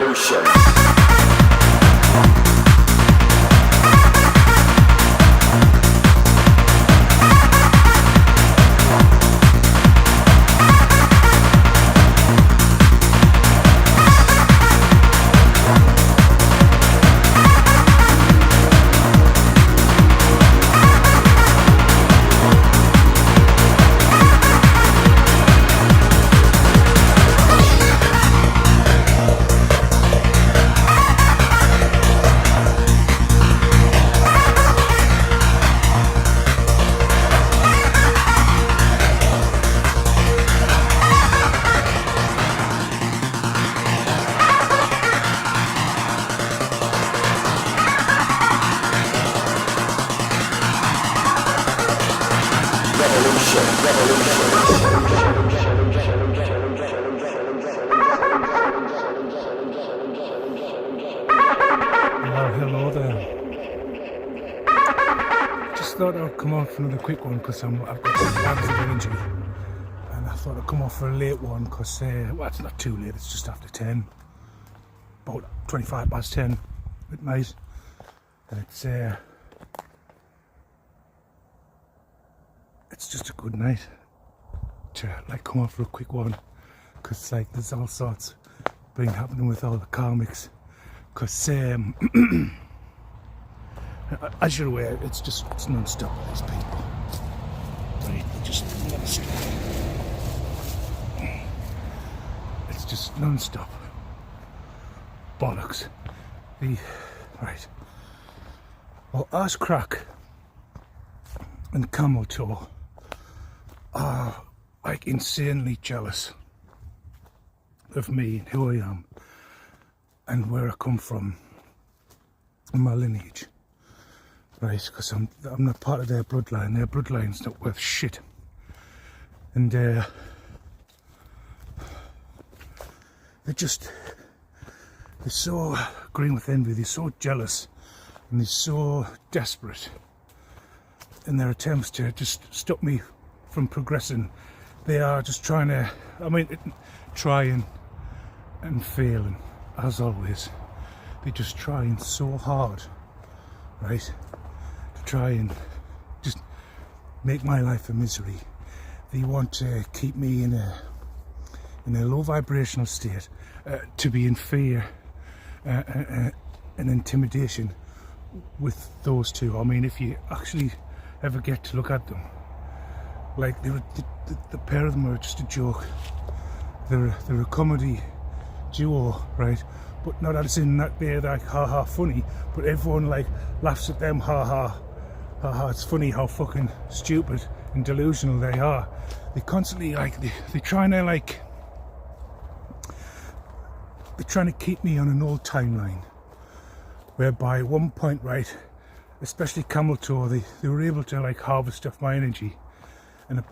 Revolution. Hello there. Just thought I'd come on for another quick one because I've got lots of energy, and I thought I'd come off for a late one because well, it's not too late, it's just after 10, about 25 past 10 at night, and it's just a good night to like come on for a quick one because like there's all sorts been happening with all the karmics. Because as you're aware, it's non-stop with these people. Right, just non-stop. It's just non-stop bollocks. Right. Well, Ash Crack and Camel Toe are like insanely jealous of me and who I am and where I come from in my lineage, right? Because I'm not part of their bloodline. Their bloodline's not worth shit, and they're so green with envy. They're so jealous, and they're so desperate in their attempts to just stop me from progressing. They are just trying to, trying and failing. As always, they're just trying so hard, right, to try and just make my life a misery. They want to keep me in a low vibrational state, to be in fear and intimidation with those two. I mean, if you actually ever get to look at them, like the pair of them are just a joke. They're a comedy duo, right? But not as in that they're like ha funny, but everyone like laughs at them, ha. It's funny how fucking stupid and delusional they are. They constantly they're trying to keep me on an old timeline, whereby at one point, right, especially Camel Toe, they were able to like harvest off my energy, and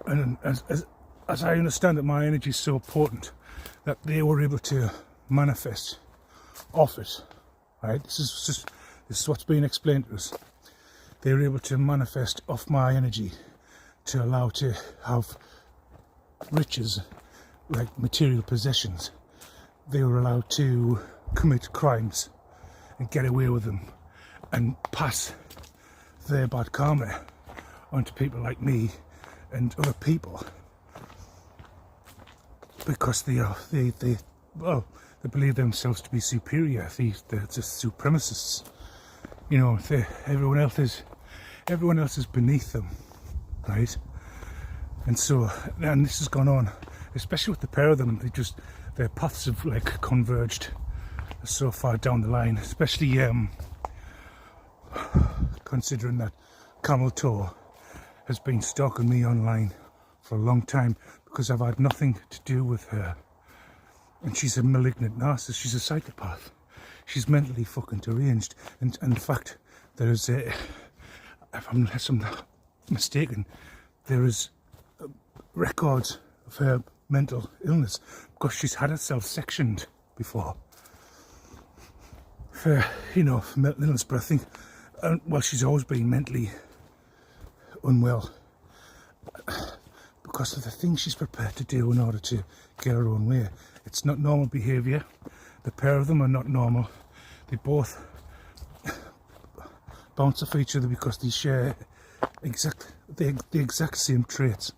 as I understand it, my energy is so potent that they were able to manifest off it, right? This is what's being explained to us. They were able to manifest off my energy to allow to have riches, like material possessions. They were allowed to commit crimes and get away with them and pass their bad karma onto people like me and other people, because they believe themselves to be superior. They're just supremacists. You know, everyone else is beneath them, right? And this has gone on, especially with the pair of them. Their paths have like converged so far down the line, especially considering that Camel Toe has been stalking me online for a long time because I've had nothing to do with her. And she's a malignant narcissist. She's a psychopath. She's mentally fucking deranged. And in fact, unless I'm not mistaken, there is records of her mental illness because she's had herself sectioned before for mental illness. But I think, she's always been mentally unwell because of the things she's prepared to do in order to get her own way. It's not normal behaviour, The pair of them are not normal. They both bounce off each other because they share the exact same traits.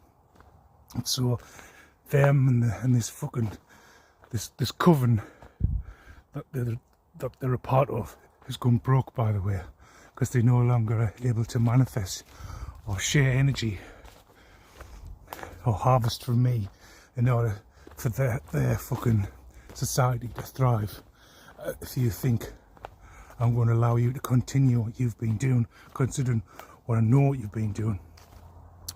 And so them and this fucking this coven that they're a part of has gone broke, by the way, because they're no longer able to manifest or share energy or harvest from me in order for their fucking society to thrive. If you think I'm going to allow you to continue what you've been doing, considering what I know what you've been doing,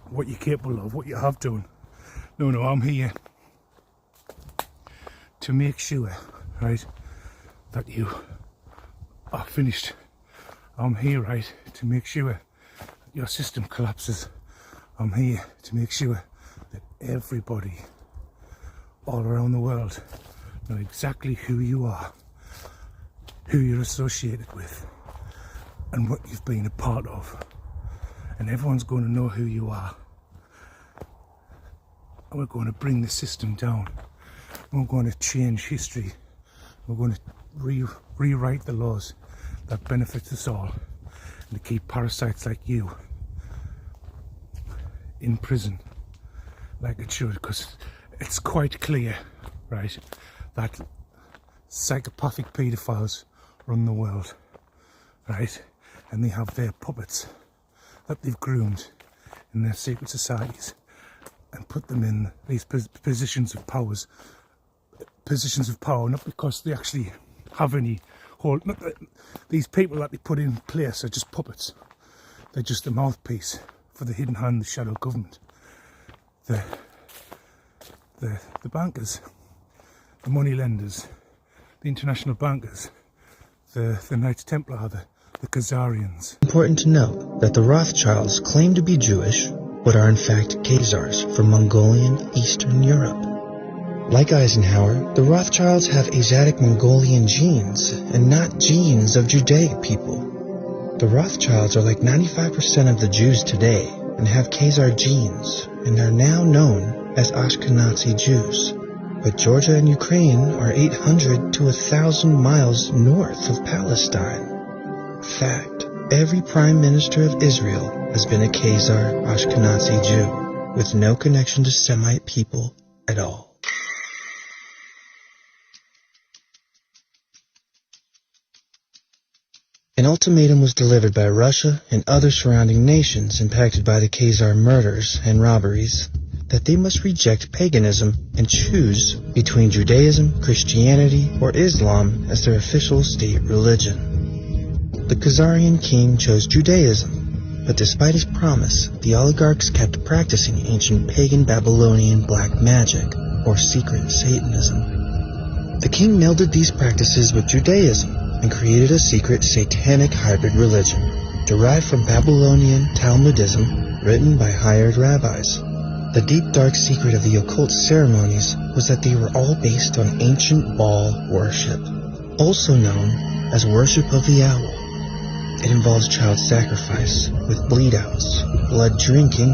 what you're capable of, what you have done. No, I'm here to make sure, right, that you are finished. I'm here, right, to make sure that your system collapses. I'm here to make sure that everybody all around the world know exactly who you are, who you're associated with, and what you've been a part of. And everyone's going to know who you are. And we're going to bring the system down. We're going to change history. We're going to rewrite the laws that benefit us all, and to keep parasites like you in prison like it should, because it's quite clear, right, that psychopathic paedophiles run the world, right, and they have their puppets that they've groomed in their secret societies and put them in these positions of power, not because they actually have any hold. These people that they put in place are just puppets. They're just a mouthpiece for the hidden hand, the shadow government, the bankers, the money lenders, the international bankers, the Knights Templar, the Khazarians. Important to note that the Rothschilds claim to be Jewish, but are in fact Khazars from Mongolian Eastern Europe. Like Eisenhower, the Rothschilds have Asiatic Mongolian genes and not genes of Judaic people. The Rothschilds are like 95% of the Jews today and have Khazar genes and are now known as Ashkenazi Jews. But Georgia and Ukraine are 800 to 1,000 miles north of Palestine. Fact, every prime minister of Israel has been a Khazar Ashkenazi Jew, with no connection to Semite people at all. An ultimatum was delivered by Russia and other surrounding nations impacted by the Khazar murders and robberies that they must reject paganism and choose between Judaism, Christianity, or Islam as their official state religion. The Khazarian king chose Judaism, but despite his promise, the oligarchs kept practicing ancient pagan Babylonian black magic, or secret Satanism. The king melded these practices with Judaism and created a secret satanic hybrid religion, derived from Babylonian Talmudism, written by hired rabbis. The deep dark secret of the occult ceremonies was that they were all based on ancient Baal worship, also known as worship of the owl. It involves child sacrifice, with bleed-outs, blood drinking,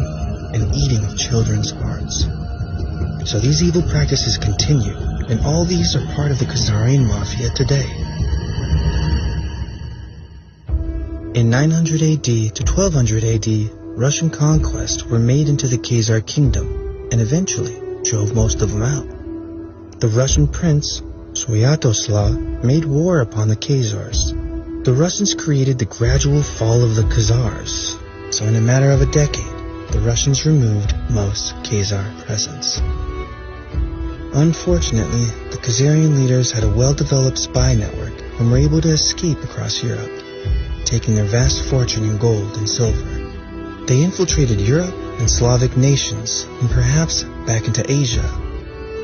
and eating of children's hearts. So these evil practices continue, and all these are part of the Khazarian Mafia today. In 900 AD to 1200 AD, Russian conquests were made into the Khazar kingdom and eventually drove most of them out. The Russian prince, Svyatoslav, made war upon the Khazars. The Russians created the gradual fall of the Khazars, so in a matter of a decade, the Russians removed most Khazar presence. Unfortunately, the Khazarian leaders had a well-developed spy network and were able to escape across Europe, taking their vast fortune in gold and silver. They infiltrated Europe and Slavic nations, and perhaps back into Asia,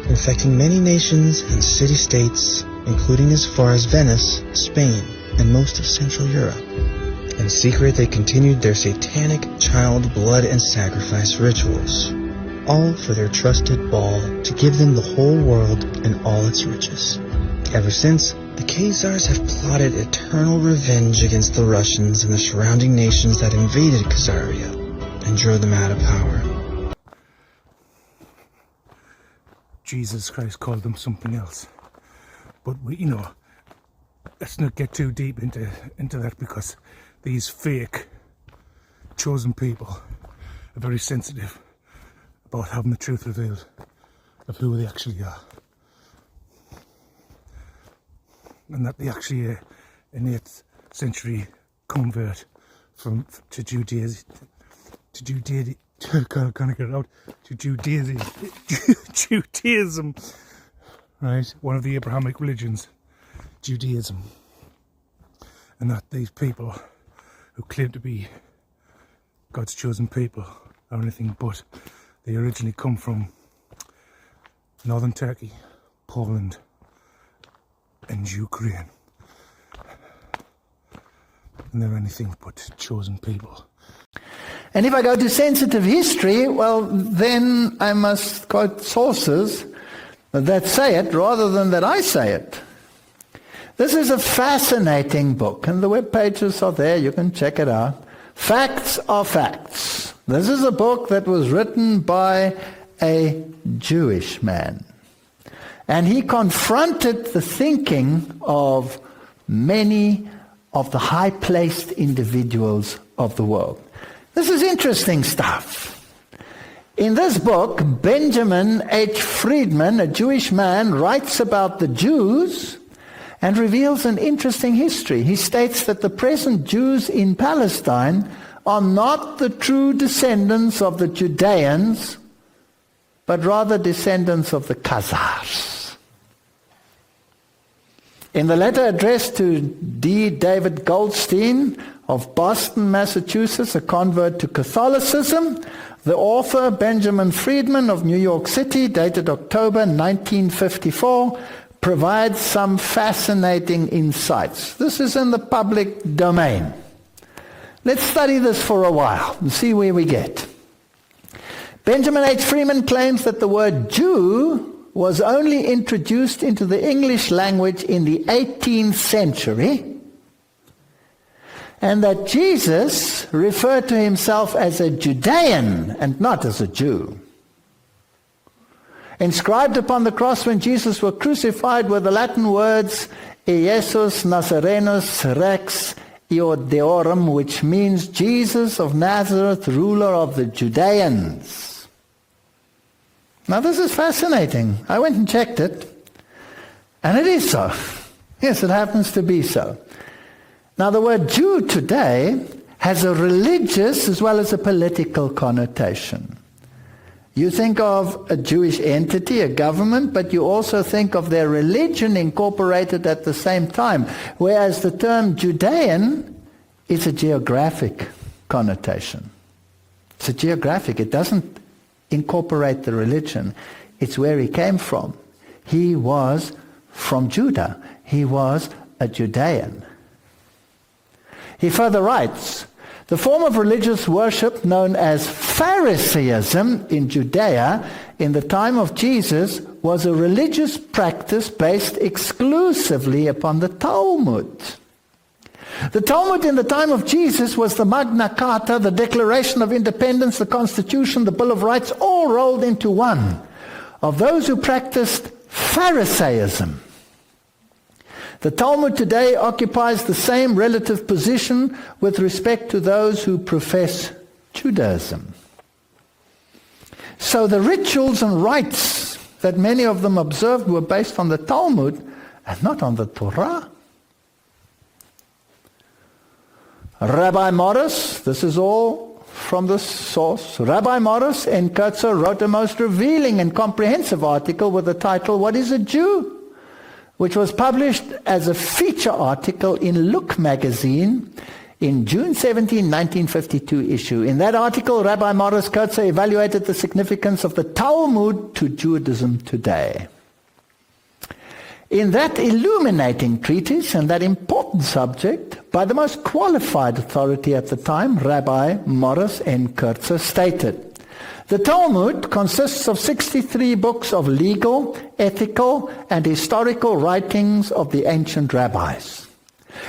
infecting many nations and city-states, including as far as Venice, Spain, and most of Central Europe. In secret, they continued their satanic child blood and sacrifice rituals, all for their trusted Baal to give them the whole world and all its riches. Ever since, the Khazars have plotted eternal revenge against the Russians and the surrounding nations that invaded Khazaria and drove them out of power. Jesus Christ called them something else. But let's not get too deep into that, because these fake chosen people are very sensitive about having the truth revealed of who they actually are, and that they actually are an 8th century convert to Judaism. Judaism, right? One of the Abrahamic religions, Judaism, and that these people who claim to be God's chosen people are anything but. They originally come from northern Turkey, Poland, and Ukraine, and they're anything but chosen people. And if I go to sensitive history, well, then I must quote sources that say it rather than that I say it. This is a fascinating book, and the web pages are there. You can check it out. Facts are facts. This is a book that was written by a Jewish man. And he confronted the thinking of many of the high-placed individuals of the world. This is interesting stuff. In this book, Benjamin H. Friedman, a Jewish man, writes about the Jews and reveals an interesting history. He states that the present Jews in Palestine are not the true descendants of the Judeans, but rather descendants of the Khazars. In the letter addressed to D. David Goldstein of Boston, Massachusetts, a convert to Catholicism, the author, Benjamin Friedman of New York City, dated October 1954, provides some fascinating insights. This is in the public domain. Let's study this for a while and see where we get. Benjamin H. Friedman claims that the word Jew was only introduced into the English language in the 18th century, and that Jesus referred to himself as a Judean and not as a Jew. Inscribed upon the cross when Jesus was crucified were the Latin words Iesus Nazarenus Rex Iodeorum, which means Jesus of Nazareth, ruler of the Judeans. Now this is fascinating. I went and checked it, and it is so. Yes, it happens to be so. Now the word Jew today has a religious as well as a political connotation. You think of a Jewish entity, a government, but you also think of their religion incorporated at the same time, whereas the term Judean is a geographic connotation. It's a geographic. It doesn't incorporate the religion. It's where he came from. He was from Judah. He was a Judean. He further writes, the form of religious worship known as Pharisaism in Judea in the time of Jesus was a religious practice based exclusively upon the Talmud. The Talmud in the time of Jesus was the Magna Carta, the Declaration of Independence, the Constitution, the Bill of Rights, all rolled into one, of those who practiced Pharisaism. The Talmud today occupies the same relative position with respect to those who profess Judaism. So the rituals and rites that many of them observed were based on the Talmud and not on the Torah. Rabbi Morris, this is all from the source. Rabbi Morris N. Kurtzer wrote a most revealing and comprehensive article with the title, What is a Jew?, which was published as a feature article in Look magazine in June 17, 1952 issue. In that article, Rabbi Morris Kurtzer evaluated the significance of the Talmud to Judaism today. In that illuminating treatise and that important subject, by the most qualified authority at the time, Rabbi Morris N. Kurtzer stated, the Talmud consists of 63 books of legal, ethical, and historical writings of the ancient rabbis.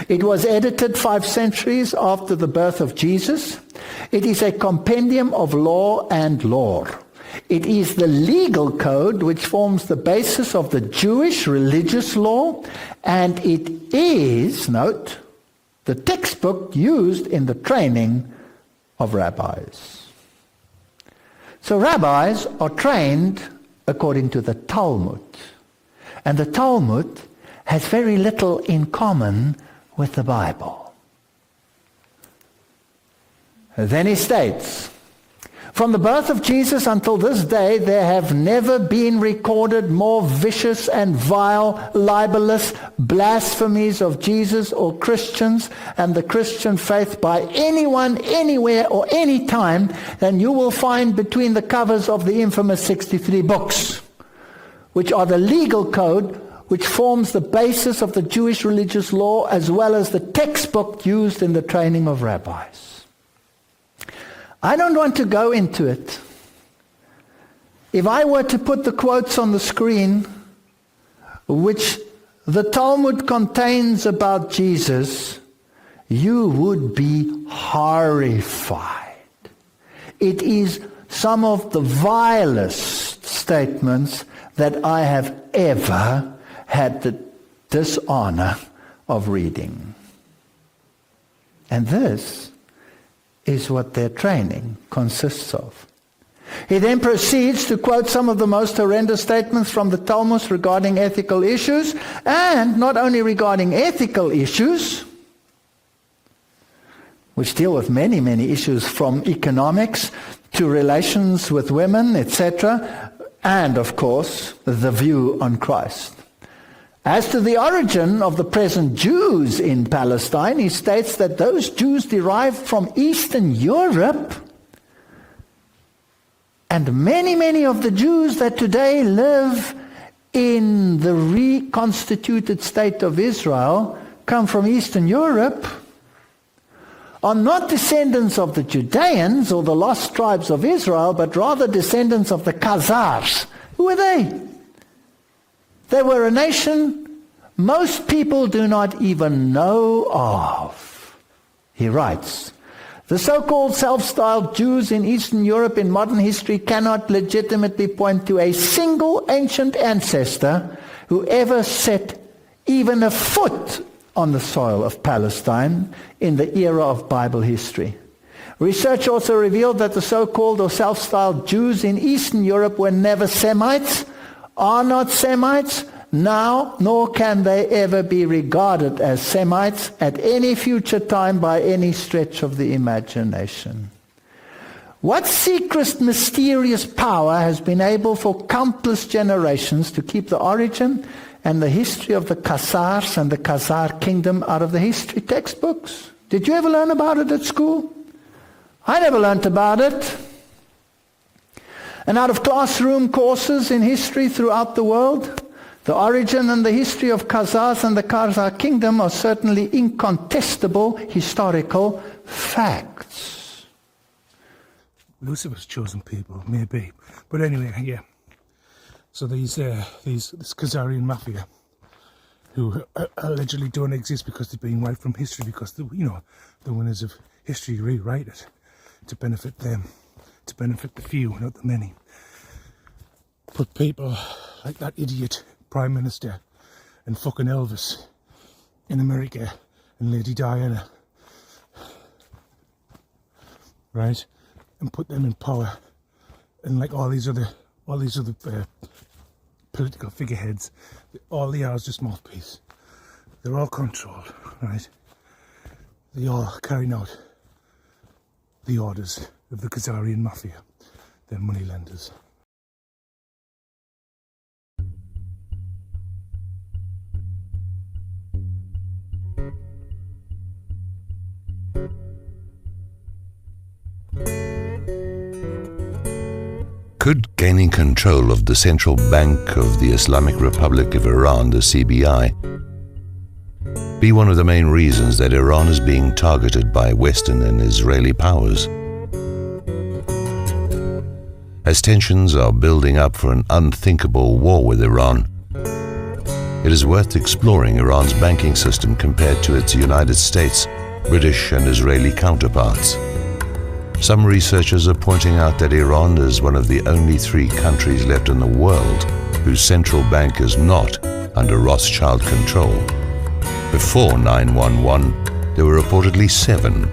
It was edited 5 centuries after the birth of Jesus. It is a compendium of law and lore. It is the legal code which forms the basis of the Jewish religious law, and it is, note, the textbook used in the training of rabbis. So rabbis are trained according to the Talmud. And the Talmud has very little in common with the Bible. Then he states, from the birth of Jesus until this day, there have never been recorded more vicious and vile, libelous blasphemies of Jesus or Christians and the Christian faith by anyone, anywhere, or any time than you will find between the covers of the infamous 63 books, which are the legal code which forms the basis of the Jewish religious law as well as the textbook used in the training of rabbis. I don't want to go into it. If I were to put the quotes on the screen, which the Talmud contains about Jesus, you would be horrified. It is some of the vilest statements that I have ever had the dishonor of reading. And this is what their training consists of. He then proceeds to quote some of the most horrendous statements from the Talmud regarding ethical issues, and not only regarding ethical issues, which deal with many, many issues from economics to relations with women, etc., and of course, the view on Christ. As to the origin of the present Jews in Palestine, he states that those Jews derived from Eastern Europe, and many, many of the Jews that today live in the reconstituted state of Israel come from Eastern Europe, are not descendants of the Judeans or the lost tribes of Israel, but rather descendants of the Khazars. Who were they? They were a nation most people do not even know of. He writes, the so-called self-styled Jews in Eastern Europe in modern history cannot legitimately point to a single ancient ancestor who ever set even a foot on the soil of Palestine in the era of Bible history. Research also revealed that the so-called or self-styled Jews in Eastern Europe were never Semites, are not Semites now, nor can they ever be regarded as Semites at any future time by any stretch of the imagination. What secret, mysterious power has been able for countless generations to keep the origin and the history of the Khazars and the Khazar kingdom out of the history textbooks? Did you ever learn about it at school? I never learned about it. And out of classroom courses in history throughout the world, the origin and the history of Khazars and the Khazar kingdom are certainly incontestable historical facts. Lucifer's chosen people, maybe. But anyway, yeah. So this Khazarian mafia, who allegedly don't exist because they're being wiped from history, because the winners of history rewrite it to benefit them, to benefit the few, not the many. Put people like that idiot Prime Minister and fucking Elvis in America and Lady Diana, right? And put them in power, and like all these other political figureheads, all they are is just mouthpiece. They're all controlled, right? They all carrying out the orders of the Khazarian mafia, their moneylenders. Could gaining control of the Central Bank of the Islamic Republic of Iran, the CBI, be one of the main reasons that Iran is being targeted by Western and Israeli powers? As tensions are building up for an unthinkable war with Iran, it is worth exploring Iran's banking system compared to its United States, British and Israeli counterparts. Some researchers are pointing out that Iran is one of the only 3 countries left in the world whose central bank is not under Rothschild control. Before 9/11, there were reportedly 7: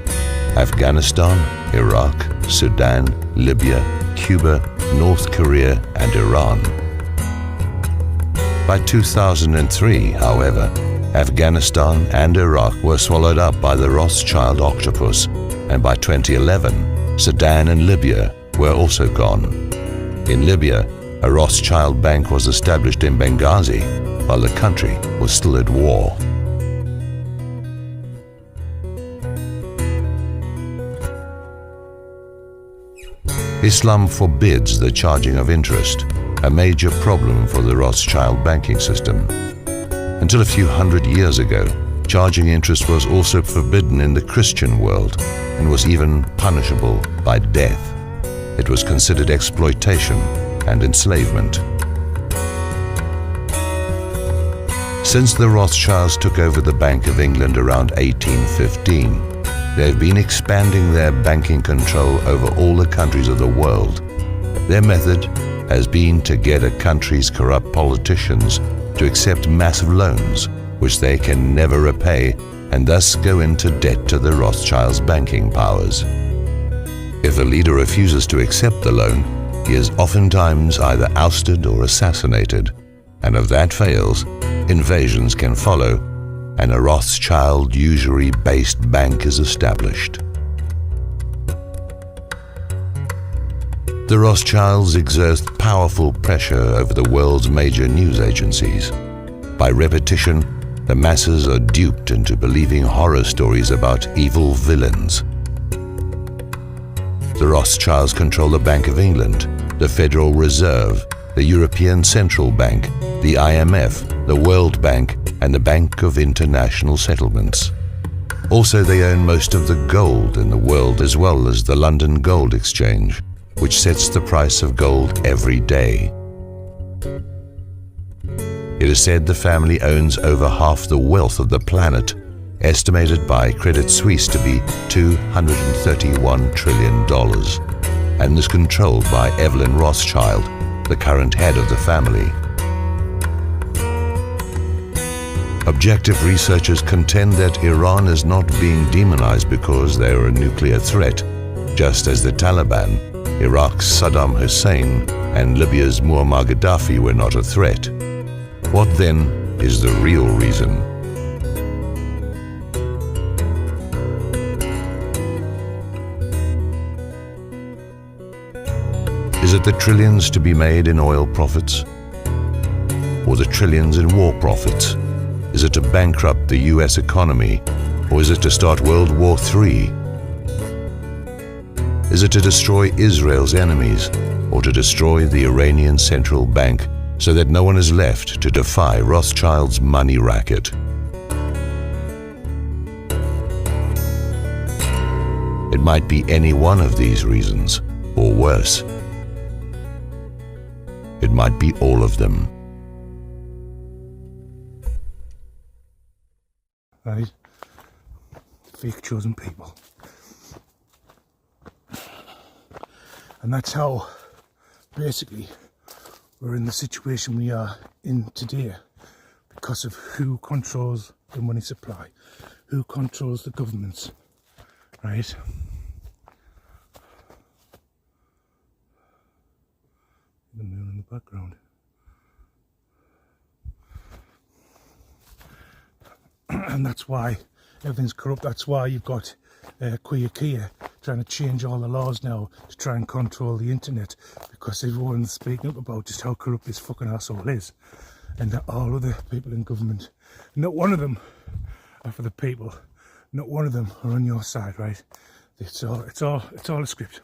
Afghanistan, Iraq, Sudan, Libya, Cuba, North Korea, and Iran. By 2003, however, Afghanistan and Iraq were swallowed up by the Rothschild octopus, and by 2011, Sudan and Libya were also gone. In Libya, a Rothschild bank was established in Benghazi, while the country was still at war. Islam forbids the charging of interest, a major problem for the Rothschild banking system. Until a few hundred years ago, charging interest was also forbidden in the Christian world and was even punishable by death. It was considered exploitation and enslavement. Since the Rothschilds took over the Bank of England around 1815, they've been expanding their banking control over all the countries of the world. Their method has been to get a country's corrupt politicians to accept massive loans, which they can never repay, and thus go into debt to the Rothschilds' banking powers. If a leader refuses to accept the loan, he is oftentimes either ousted or assassinated, and if that fails, invasions can follow, and a Rothschild usury-based bank is established. The Rothschilds exert powerful pressure over the world's major news agencies. By repetition, the masses are duped into believing horror stories about evil villains. The Rothschilds control the Bank of England, the Federal Reserve, the European Central Bank, the IMF, the World Bank, and the Bank of International Settlements. Also, they own most of the gold in the world, as well as the London Gold Exchange, which sets the price of gold every day. It is said the family owns over half the wealth of the planet, estimated by Credit Suisse to be $231 trillion, and is controlled by Evelyn Rothschild, the current head of the family. Objective researchers contend that Iran is not being demonized because they are a nuclear threat, just as the Taliban, Iraq's Saddam Hussein, and Libya's Muammar Gaddafi were not a threat. What then is the real reason? Is it the trillions to be made in oil profits? Or the trillions in war profits? Is it to bankrupt the US economy? Or is it to start World War III? Is it to destroy Israel's enemies? Or to destroy the Iranian central bank so that no one is left to defy Rothschild's money racket? It might be any one of these reasons, or worse. It might be all of them. Right? Fake chosen people. And that's how, basically, we're in the situation we are in today because of who controls the money supply, who controls the governments, right? The moon in the background. And that's why everything's corrupt. That's why you've got Kia trying to change all the laws now to try and control the internet, because everyone's speaking up about just how corrupt this fucking asshole is, and that all other people in government, not one of them are for the people, not one of them are on your side, right? It's all a script.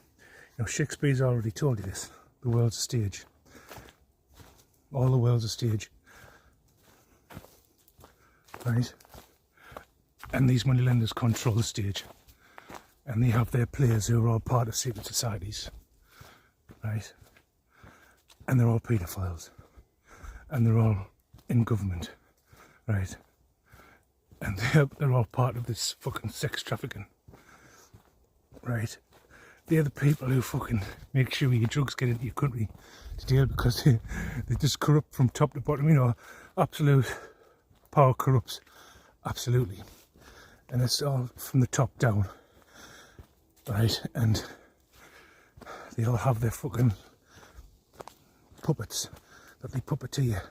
You know, Shakespeare's already told you this. The world's a stage. All the world's a stage, right? And these moneylenders control the stage, and they have their players who are all part of secret societies, right? And they're all paedophiles, and they're all in government, right? And they're all part of this fucking sex trafficking, right? they're the people who fucking make sure your drugs get into your country to deal, because they just corrupt from top to bottom. You know, absolute power corrupts, absolutely. And it's all from the top down, right? And they all have their fucking puppets that they puppeteer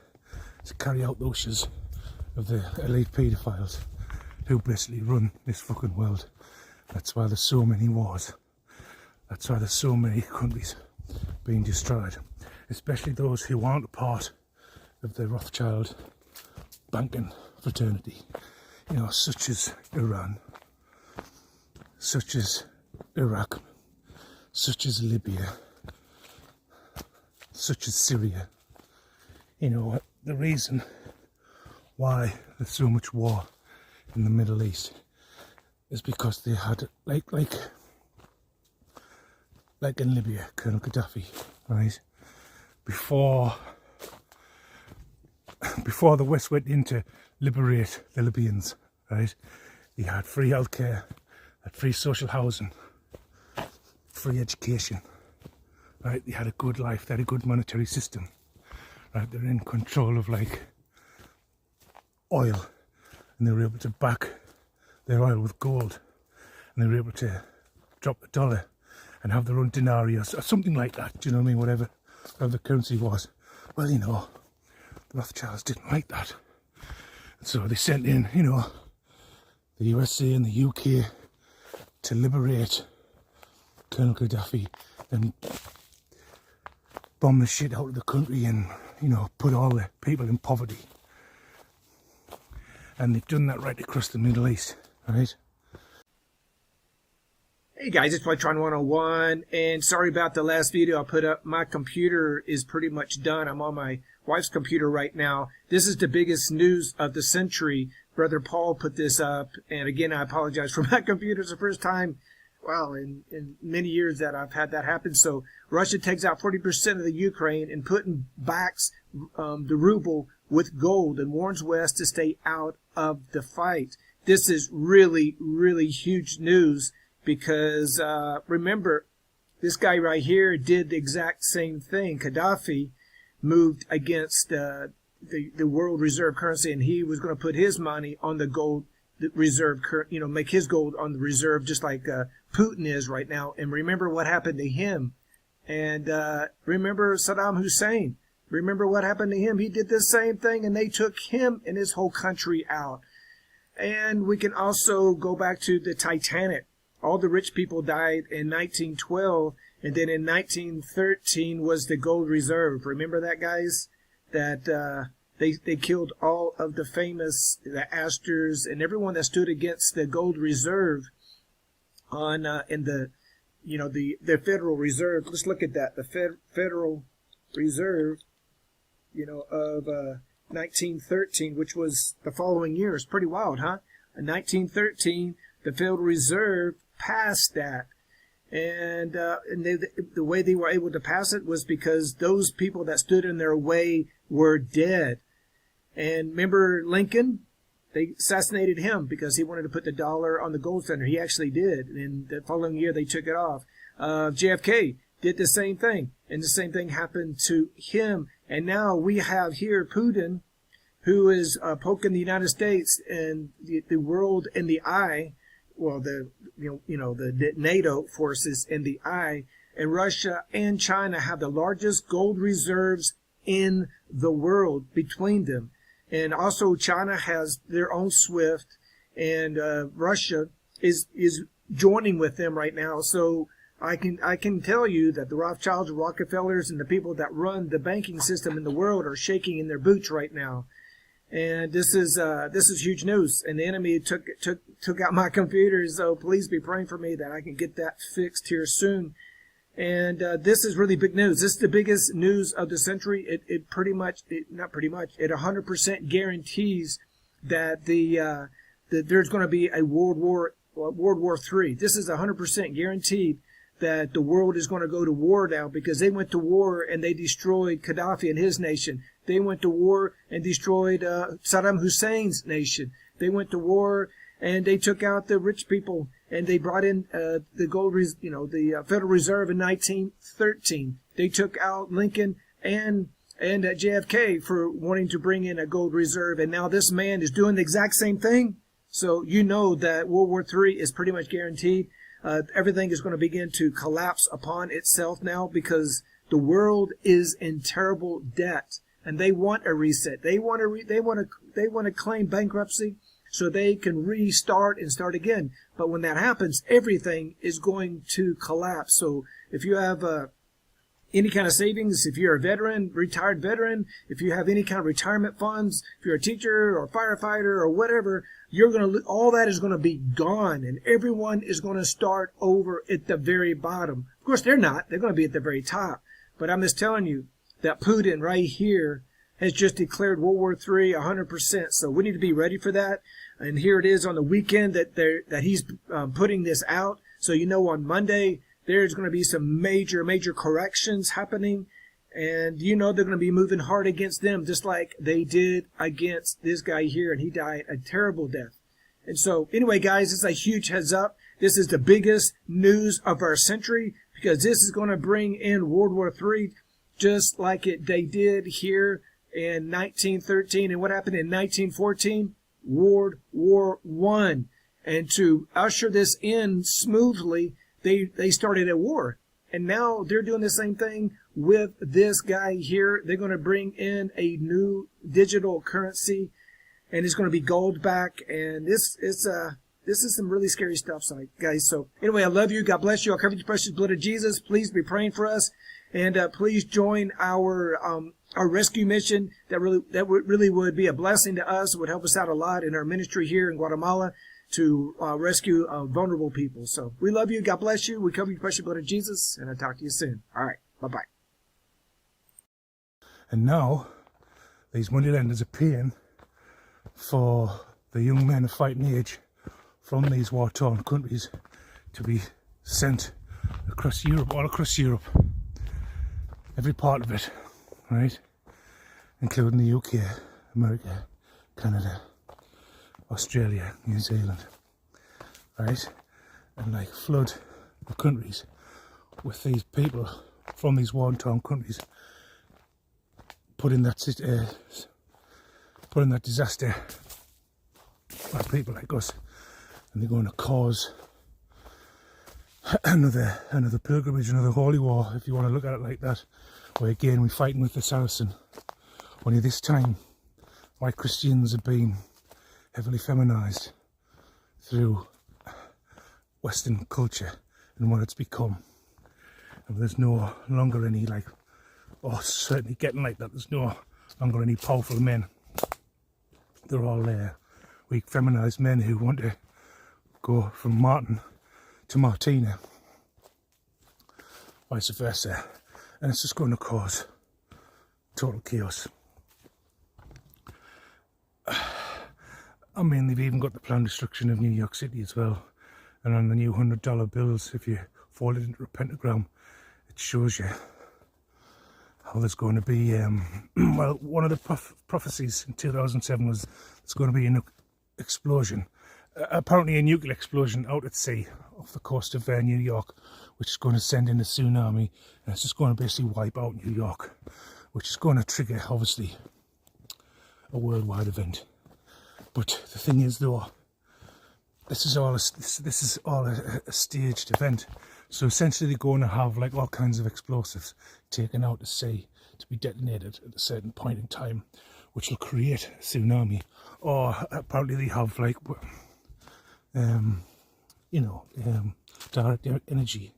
to carry out those wishes of the elite paedophiles who basically run this fucking world. That's why there's so many wars. That's why there's so many countries being destroyed, especially those who aren't a part of the Rothschild banking fraternity, you know, such as Iran, such as Iraq, such as Libya, such as Syria. You know, the reason why there's so much war in the Middle East is because they had, like in Libya, Colonel Gaddafi, right? Before the West went in to liberate the Libyans, right? They had free healthcare, had free social housing, free education, right? They had a good life, they had a good monetary system, right? They're in control of like oil, and they were able to back their oil with gold, and they were able to drop the dollar and have their own denarius or something like that. Do you know what I mean? Whatever the currency was. Well, you know, the Rothschilds didn't like that, and so they sent in, you know, the USA and the UK to liberate Colonel Gaddafi and bomb the shit out of the country and, you know, put all the people in poverty. And they've done that right across the Middle East, right? Hey guys, it's Playtron 101, and sorry about the last video I put up. My computer is pretty much done. I'm on my wife's computer right now. This is the biggest news of the century. Brother Paul put this up, and again, I apologize for my computer. It's the first time, well, in many years that I've had that happen. So Russia takes out 40% of the Ukraine, and Putin backs the ruble with gold and warns West to stay out of the fight. This is really, really huge news. Because, remember, this guy right here did the exact same thing. Gaddafi moved against the world reserve currency, and he was going to put his money on the gold reserve, you know, make his gold on the reserve, just like Putin is right now. And remember what happened to him. And remember Saddam Hussein. Remember what happened to him. He did the same thing, and they took him and his whole country out. And we can also go back to the Titanic. All the rich people died in 1912, and then in 1913 was the gold reserve. Remember that, guys? That they killed all of the famous, the Astors, and everyone that stood against the gold reserve on in the, you know, the Federal Reserve. Let's look at that. The Federal Reserve, you know, of 1913, which was the following year. It's pretty wild, huh? In 1913, the Federal Reserve passed that, and the way they were able to pass it was because those people that stood in their way were dead. And remember Lincoln? They assassinated him because he wanted to put the dollar on the gold standard. He actually did, and the following year they took it off. JFK did the same thing, and the same thing happened to him. And now we have here Putin, who is poking the United States and the world in the eye. Well, the NATO forces in the eye, and Russia and China have the largest gold reserves in the world between them. And also China has their own SWIFT, and Russia is joining with them right now. So I can tell you that the Rothschilds, Rockefellers, and the people that run the banking system in the world are shaking in their boots right now. And this is huge news. And the enemy took out my computer, so please be praying for me that I can get that fixed here soon. And this is really big news. This is the biggest news of the century. It 100% guarantees that that there's going to be a World War III. This is 100% guaranteed that the world is going to go to war now, because they went to war and they destroyed Gaddafi and his nation. They went to war and destroyed Saddam Hussein's nation. They went to war and they took out the rich people and they brought in the Federal Reserve in 1913. They took out Lincoln and JFK for wanting to bring in a gold reserve, and now this man is doing the exact same thing. So you know that World War III is pretty much guaranteed. Everything is going to begin to collapse upon itself now because the world is in terrible debt, and they want a reset. They want to claim bankruptcy so they can restart and start again. But when that happens, everything is going to collapse. So if you have any kind of savings, if you're a veteran, retired veteran, if you have any kind of retirement funds, if you're a teacher or a firefighter or whatever, all that is going to be gone, and everyone is going to start over at the very bottom. Of course, they're not. They're going to be at the very top. But I'm just telling you that Putin right here has just declared World War III 100%. So we need to be ready for that. And here it is on the weekend that he's putting this out. So you know on Monday there's going to be some major corrections happening. And you know they're going to be moving hard against them, just like they did against this guy here, and he died a terrible death. And so, anyway, guys, it's a huge heads up. This is the biggest news of our century, because this is going to bring in World War III, just like they did here in 1913. And what happened in 1914? World War I. And to usher this in smoothly, they started a war. And now they're doing the same thing with this guy here. They're going to bring in a new digital currency, and it's going to be gold back. And this is some really scary stuff, guys. So anyway, I love you. God bless you. I'll cover the precious blood of Jesus. Please be praying for us, and please join our rescue mission. That really would be a blessing to us. It would help us out a lot in our ministry here in Guatemala to rescue vulnerable people. So we love you. God bless you. We cover you the precious blood of Jesus, and I'll talk to you soon. All right. Bye-bye. And now, these moneylenders are paying for the young men of fighting age from these war-torn countries to be sent across Europe, all across Europe, every part of it, right? Including the UK, America, Canada, Australia, New Zealand, right? And like flood the countries with these people from these war-torn countries, putting that disaster on people like us, and they're going to cause another pilgrimage, another holy war, if you want to look at it like that, where again we're fighting with the Saracen. Only this time, white Christians have been heavily feminized through Western culture and what it's become. And there's no longer any certainly getting like that. There's no longer any powerful men. They're all weak feminized men who want to go from Martin to Martina, vice versa, and it's just going to cause total chaos. I mean, they've even got the planned destruction of New York City as well, and on the new $100 bills, if you fold it into a pentagram, it shows you how there's going to be, well, one of the prophecies in 2007 was there's going to be an explosion, apparently a nuclear explosion out at sea off the coast of New York, which is going to send in a tsunami, and it's just going to basically wipe out New York, which is going to trigger, obviously, a worldwide event. But the thing is, though, this is all a staged event. So essentially, they're going to have like all kinds of explosives taken out to sea to be detonated at a certain point in time, which will create a tsunami. Or apparently, they have like, direct energy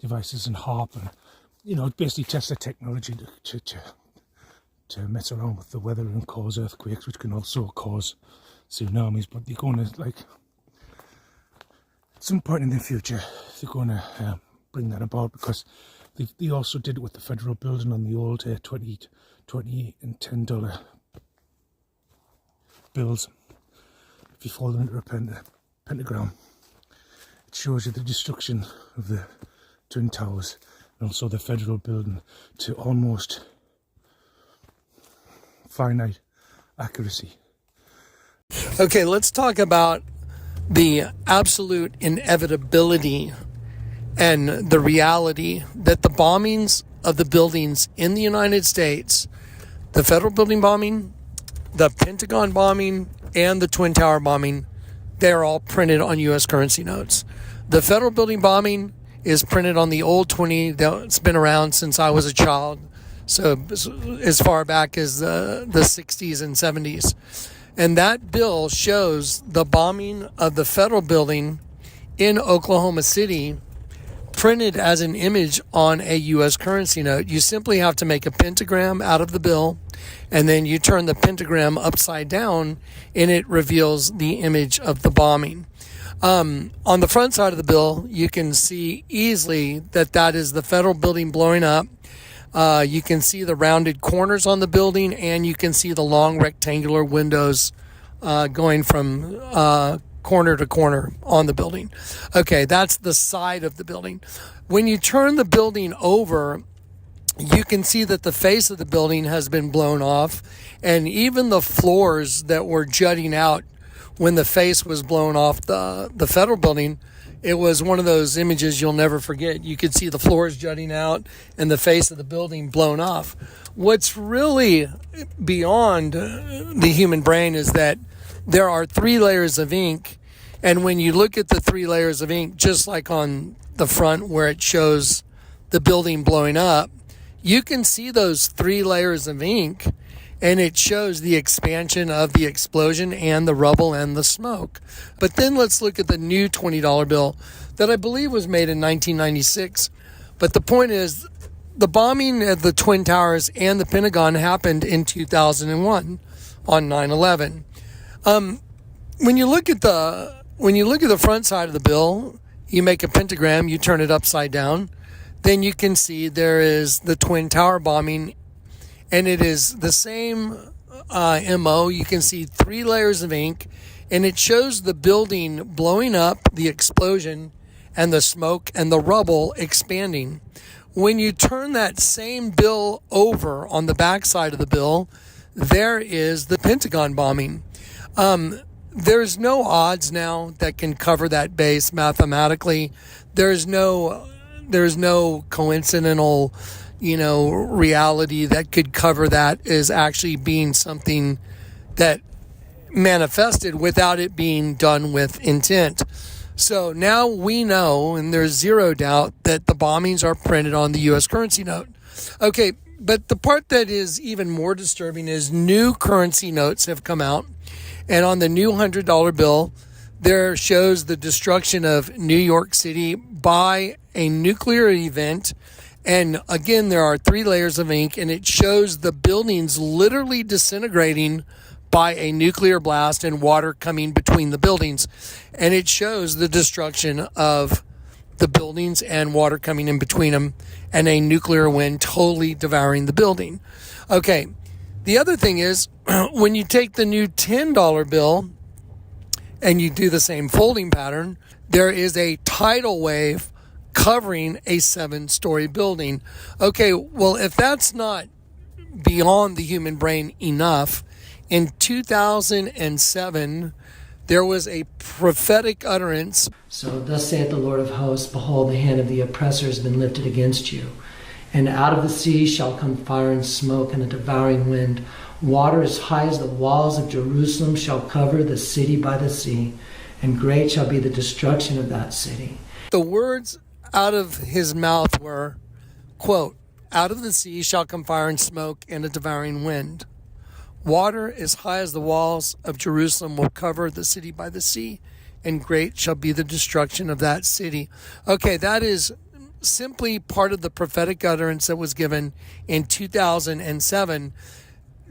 devices and HAARP, and basically test the technology to mess around with the weather and cause earthquakes, which can also cause tsunamis. But they're going to, like, at some point in the future, they're going to bring that about, because they also did it with the federal building on the old $20 and $10 bills. If you fold them into a pentagram, it shows you the destruction of the Twin Towers and also the federal building to almost finite accuracy. Okay, let's talk about the absolute inevitability and the reality that the bombings of the buildings in the United States, the federal building bombing, the Pentagon bombing, and the Twin Tower bombing, they're all printed on U.S. currency notes. The federal building bombing is printed on the old 20 that's been around since I was a child, so as far back as the 60s and 70s. And that bill shows the bombing of the federal building in Oklahoma City printed as an image on a U.S. currency note. You simply have to make a pentagram out of the bill, and then you turn the pentagram upside down, and it reveals the image of the bombing. On the front side of the bill, you can see easily that is the federal building blowing up. You can see the rounded corners on the building, and you can see the long rectangular windows going from corner to corner on the building. Okay, that's the side of the building. When you turn the building over, you can see that the face of the building has been blown off, and even the floors that were jutting out when the face was blown off the federal building, it was one of those images you'll never forget. You could see the floors jutting out and the face of the building blown off. What's really beyond the human brain is that there are 3 layers of ink, and when you look at the 3 layers of ink, just like on the front where it shows the building blowing up, you can see those 3 layers of ink, and it shows the expansion of the explosion and the rubble and the smoke. But then let's look at the new $20 bill that I believe was made in 1996. But the point is, the bombing of the Twin Towers and the Pentagon happened in 2001 on 9/11. When you look at the front side of the bill, you make a pentagram, you turn it upside down, then you can see there is the Twin Tower bombing, and it is the same MO. You can see 3 layers of ink, and it shows the building blowing up, the explosion, and the smoke and the rubble expanding. When you turn that same bill over on the back side of the bill, there is the Pentagon bombing. There's no odds now that can cover that base mathematically. There's no coincidental, reality that could cover that as actually being something that manifested without it being done with intent. So now we know, and there's zero doubt, that the bombings are printed on the U.S. currency note. Okay, but the part that is even more disturbing is new currency notes have come out. And on the new $100 bill, there shows the destruction of New York City by a nuclear event. And again, there are 3 layers of ink, and it shows the buildings literally disintegrating by a nuclear blast and water coming between the buildings. And it shows the destruction of the buildings and water coming in between them, and a nuclear wind totally devouring the building. Okay, the other thing is, when you take the new $10 bill and you do the same folding pattern, there is a tidal wave covering a 7-story building. Okay, well, if that's not beyond the human brain enough, in 2007, there was a prophetic utterance. So thus saith the Lord of hosts, behold, the hand of the oppressor has been lifted against you. And out of the sea shall come fire and smoke and a devouring wind. Water as high as the walls of Jerusalem shall cover the city by the sea, and great shall be the destruction of that city. The words out of his mouth were, quote, out of the sea shall come fire and smoke and a devouring wind. Water as high as the walls of Jerusalem will cover the city by the sea, and great shall be the destruction of that city. Okay, that is simply part of the prophetic utterance that was given in 2007,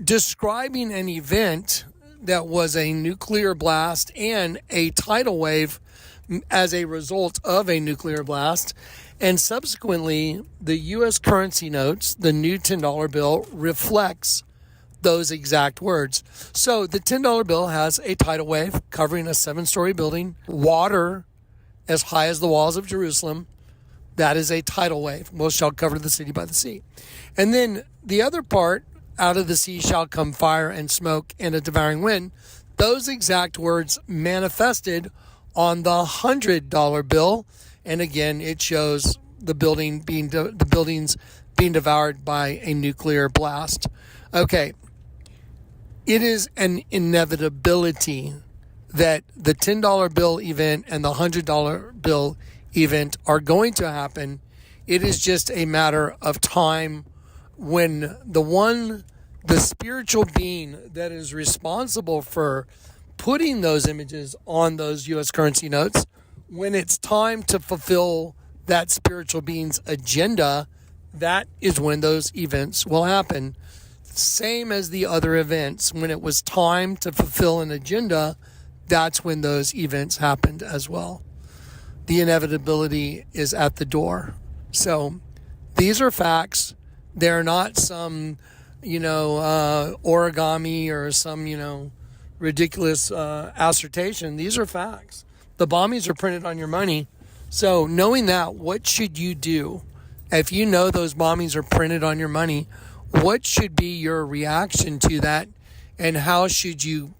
describing an event that was a nuclear blast and a tidal wave as a result of a nuclear blast. And subsequently, the U.S. currency notes, the new $10 bill, reflects those exact words. So the $10 bill has a tidal wave covering a 7-story building, water as high as the walls of Jerusalem. That is a tidal wave. Most shall cover the city by the sea. And then the other part, out of the sea shall come fire and smoke and a devouring wind. Those exact words manifested on the $100 bill. And again, it shows the buildings being devoured by a nuclear blast. Okay. It is an inevitability that the $10 bill event and the $100 bill event are going to happen. It is just a matter of time when the spiritual being that is responsible for putting those images on those U.S. currency notes, when it's time to fulfill that spiritual being's agenda, that is when those events will happen. Same as the other events. When it was time to fulfill an agenda, that's when those events happened as well. The inevitability is at the door. So these are facts. They're not some, origami or some, ridiculous assertion. These are facts. The bombings are printed on your money. So knowing that, what should you do? If you know those bombings are printed on your money, what should be your reaction to that? And how should you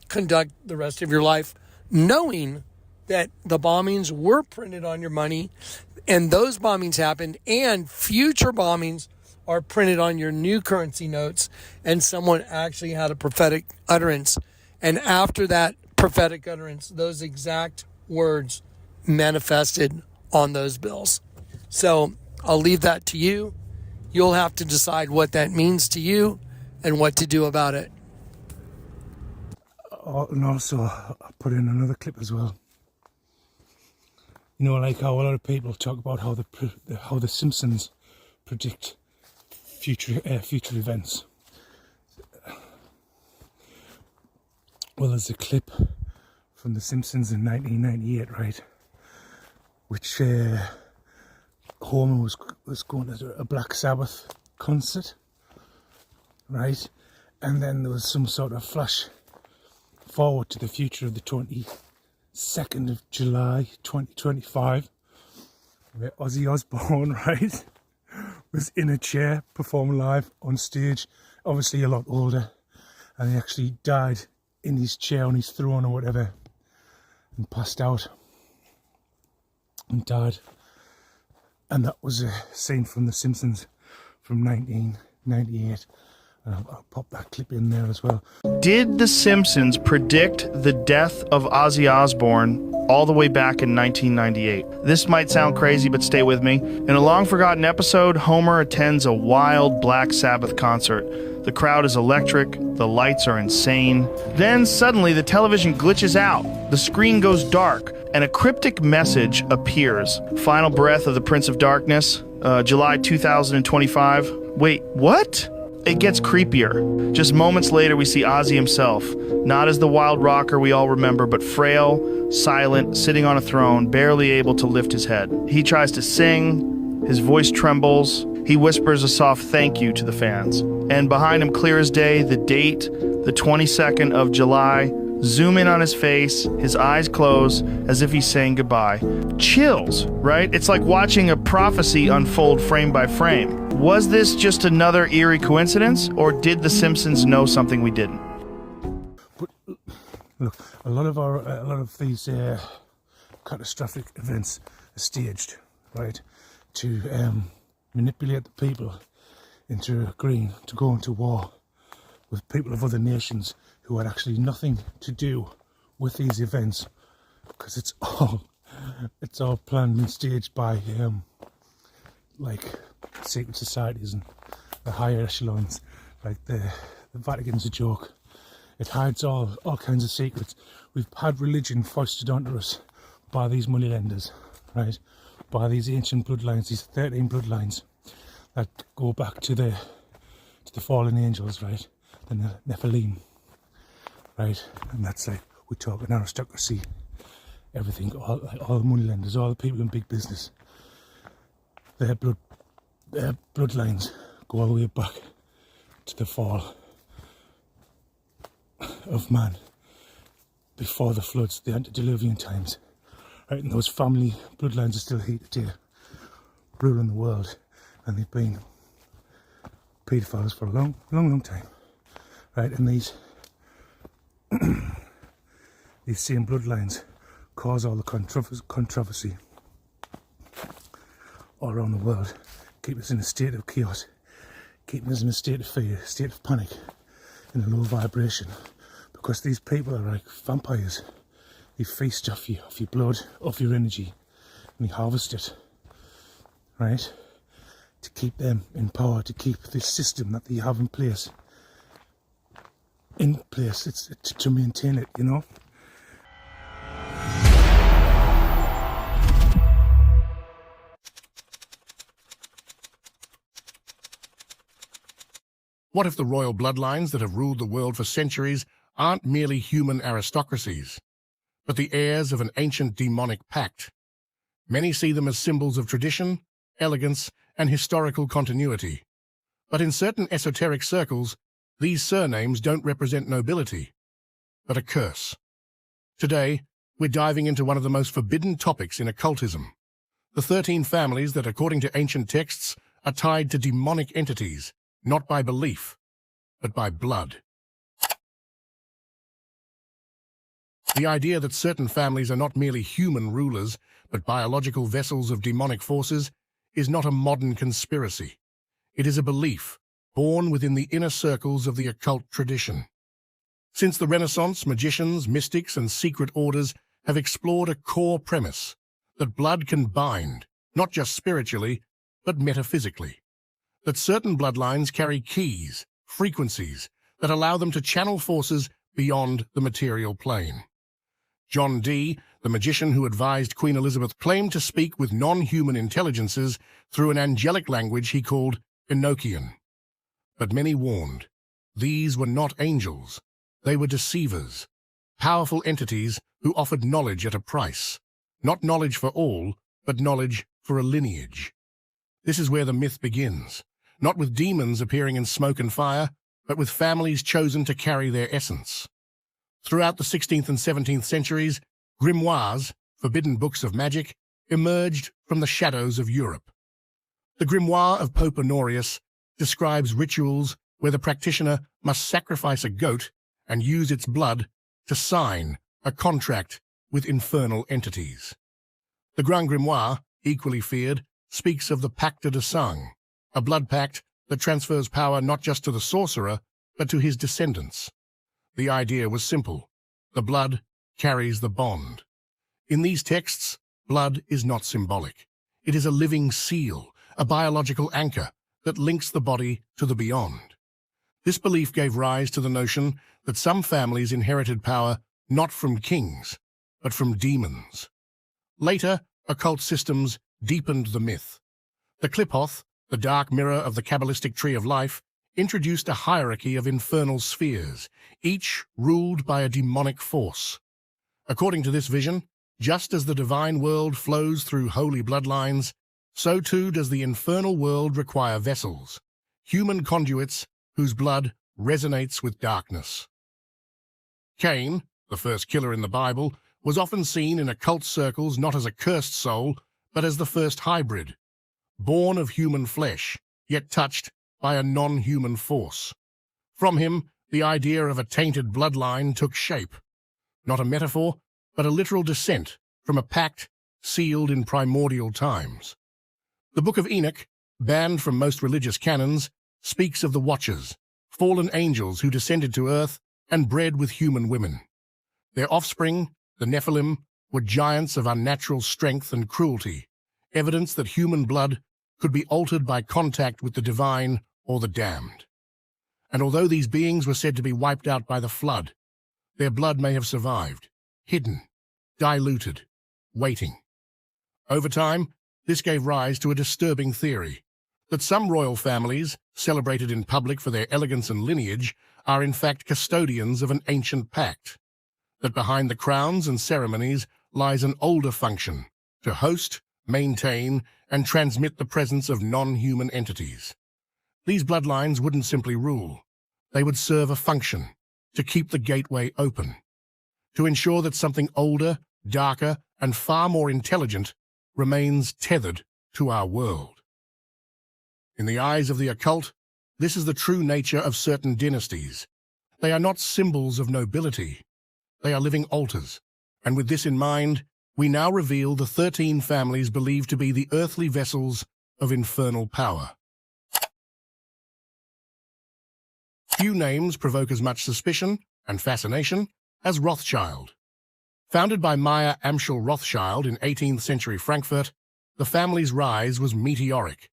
conduct the rest of your life knowing that the bombings were printed on your money and those bombings happened and future bombings are printed on your new currency notes and someone actually had a prophetic utterance, and after that prophetic utterance, those exact words manifested on those bills? So I'll leave that to you. You'll have to decide what that means to you and what to do about it. And also, I put in another clip as well. Like how a lot of people talk about how the Simpsons predict future events. Well, there's a clip from the Simpsons in 1998, right? Which Homer was going to a Black Sabbath concert, right? And then there was some sort of flash forward to the future of the 22nd of July 2025, where Ozzy Osbourne, right, was in a chair performing live on stage, obviously a lot older, and he actually died in his chair on his throne or whatever, and passed out and died. And that was a scene from The Simpsons from 1998. I'll pop that clip in there as well. Did The Simpsons predict the death of Ozzy Osbourne all the way back in 1998? This might sound crazy, but stay with me. In a long-forgotten episode, Homer attends a wild Black Sabbath concert. The crowd is electric, the lights are insane. Then suddenly the television glitches out, the screen goes dark, and a cryptic message appears. Final breath of the Prince of Darkness, July 2025. Wait, what? It gets creepier. Just moments later, we see Ozzy himself, not as the wild rocker we all remember, but frail, silent, sitting on a throne, barely able to lift his head. He tries to sing, his voice trembles, he whispers a soft thank you to the fans. And behind him, clear as day, the date, the 22nd of July. Zoom in on his face, his eyes close, as if he's saying goodbye. Chills, right? It's like watching a prophecy unfold frame by frame. Was this just another eerie coincidence, or did The Simpsons know something we didn't? But look, a lot of these catastrophic events are staged, right, to manipulate the people into agreeing to go into war with people of other nations who had actually nothing to do with these events, because it's all planned and staged by like secret societies and the higher echelons. Like the Vatican's a joke. It hides all kinds of secrets. We've had religion foisted onto us by these moneylenders, right? By these ancient bloodlines, these 13 bloodlines that go back to the fallen angels, right? The Nephilim. Right, and that's like, we talk an aristocracy, everything, all the moneylenders, all the people in big business. Their bloodlines go all the way back to the fall of man, before the floods, the antediluvian times. Right, and those family bloodlines are still here today, ruling the world, and they've been paedophiles for a long time. Right, and these same bloodlines cause all the controversy all around the world, keep us in a state of chaos, keep us in a state of fear, a state of panic, in a low vibration, because these people are like vampires. They feast off your blood, off your energy, and they harvest it, right? To keep them in power, to keep this system that they have in place, it's to maintain it, you know? What if the royal bloodlines that have ruled the world for centuries aren't merely human aristocracies, but the heirs of an ancient demonic pact? Many see them as symbols of tradition, elegance, and historical continuity. But in certain esoteric circles, these surnames don't represent nobility, but a curse. Today, we're diving into one of the most forbidden topics in occultism, the 13 families that, according to ancient texts, are tied to demonic entities, not by belief, but by blood. The idea that certain families are not merely human rulers, but biological vessels of demonic forces, is not a modern conspiracy. It is a belief born within the inner circles of the occult tradition. Since the Renaissance, magicians, mystics, and secret orders have explored a core premise that blood can bind, not just spiritually, but metaphysically. That certain bloodlines carry keys, frequencies, that allow them to channel forces beyond the material plane. John Dee, the magician who advised Queen Elizabeth, claimed to speak with non-human intelligences through an angelic language he called Enochian. But many warned, these were not angels. They were deceivers, powerful entities who offered knowledge at a price. Not knowledge for all, but knowledge for a lineage. This is where the myth begins, not with demons appearing in smoke and fire, but with families chosen to carry their essence. Throughout the 16th and 17th centuries, grimoires, forbidden books of magic, emerged from the shadows of Europe. The Grimoire of Pope Honorius describes rituals where the practitioner must sacrifice a goat and use its blood to sign a contract with infernal entities. The Grand Grimoire, equally feared, speaks of the Pacte de Sang, a blood pact that transfers power not just to the sorcerer, but to his descendants. The idea was simple. The blood carries the bond. In these texts, blood is not symbolic. It is a living seal, a biological anchor that links the body to the beyond. This belief gave rise to the notion that some families inherited power not from kings, but from demons. Later, occult systems deepened the myth. The Qliphoth, the dark mirror of the Kabbalistic tree of life, introduced a hierarchy of infernal spheres, each ruled by a demonic force. According to this vision, just as the divine world flows through holy bloodlines, so too does the infernal world require vessels, human conduits whose blood resonates with darkness. Cain, the first killer in the Bible, was often seen in occult circles not as a cursed soul, but as the first hybrid, born of human flesh, yet touched by a non-human force. From him, the idea of a tainted bloodline took shape, not a metaphor, but a literal descent from a pact sealed in primordial times. The Book of Enoch, banned from most religious canons, speaks of the Watchers, fallen angels who descended to earth and bred with human women. Their offspring, the Nephilim, were giants of unnatural strength and cruelty, evidence that human blood could be altered by contact with the divine or the damned. And although these beings were said to be wiped out by the flood, their blood may have survived, hidden, diluted, waiting. Over time, this gave rise to a disturbing theory, that some royal families, celebrated in public for their elegance and lineage, are in fact custodians of an ancient pact, that behind the crowns and ceremonies lies an older function, to host, maintain, and transmit the presence of non-human entities. These bloodlines wouldn't simply rule. They would serve a function, to keep the gateway open, to ensure that something older, darker, and far more intelligent remains tethered to our world. In the eyes of the occult, this is the true nature of certain dynasties. They are not symbols of nobility. They are living altars, And with this in mind, we now reveal the 13 families believed to be the earthly vessels of infernal power. Few names provoke as much suspicion and fascination as Rothschild. Founded by Meyer Amschel Rothschild in 18th century Frankfurt, the family's rise was meteoric.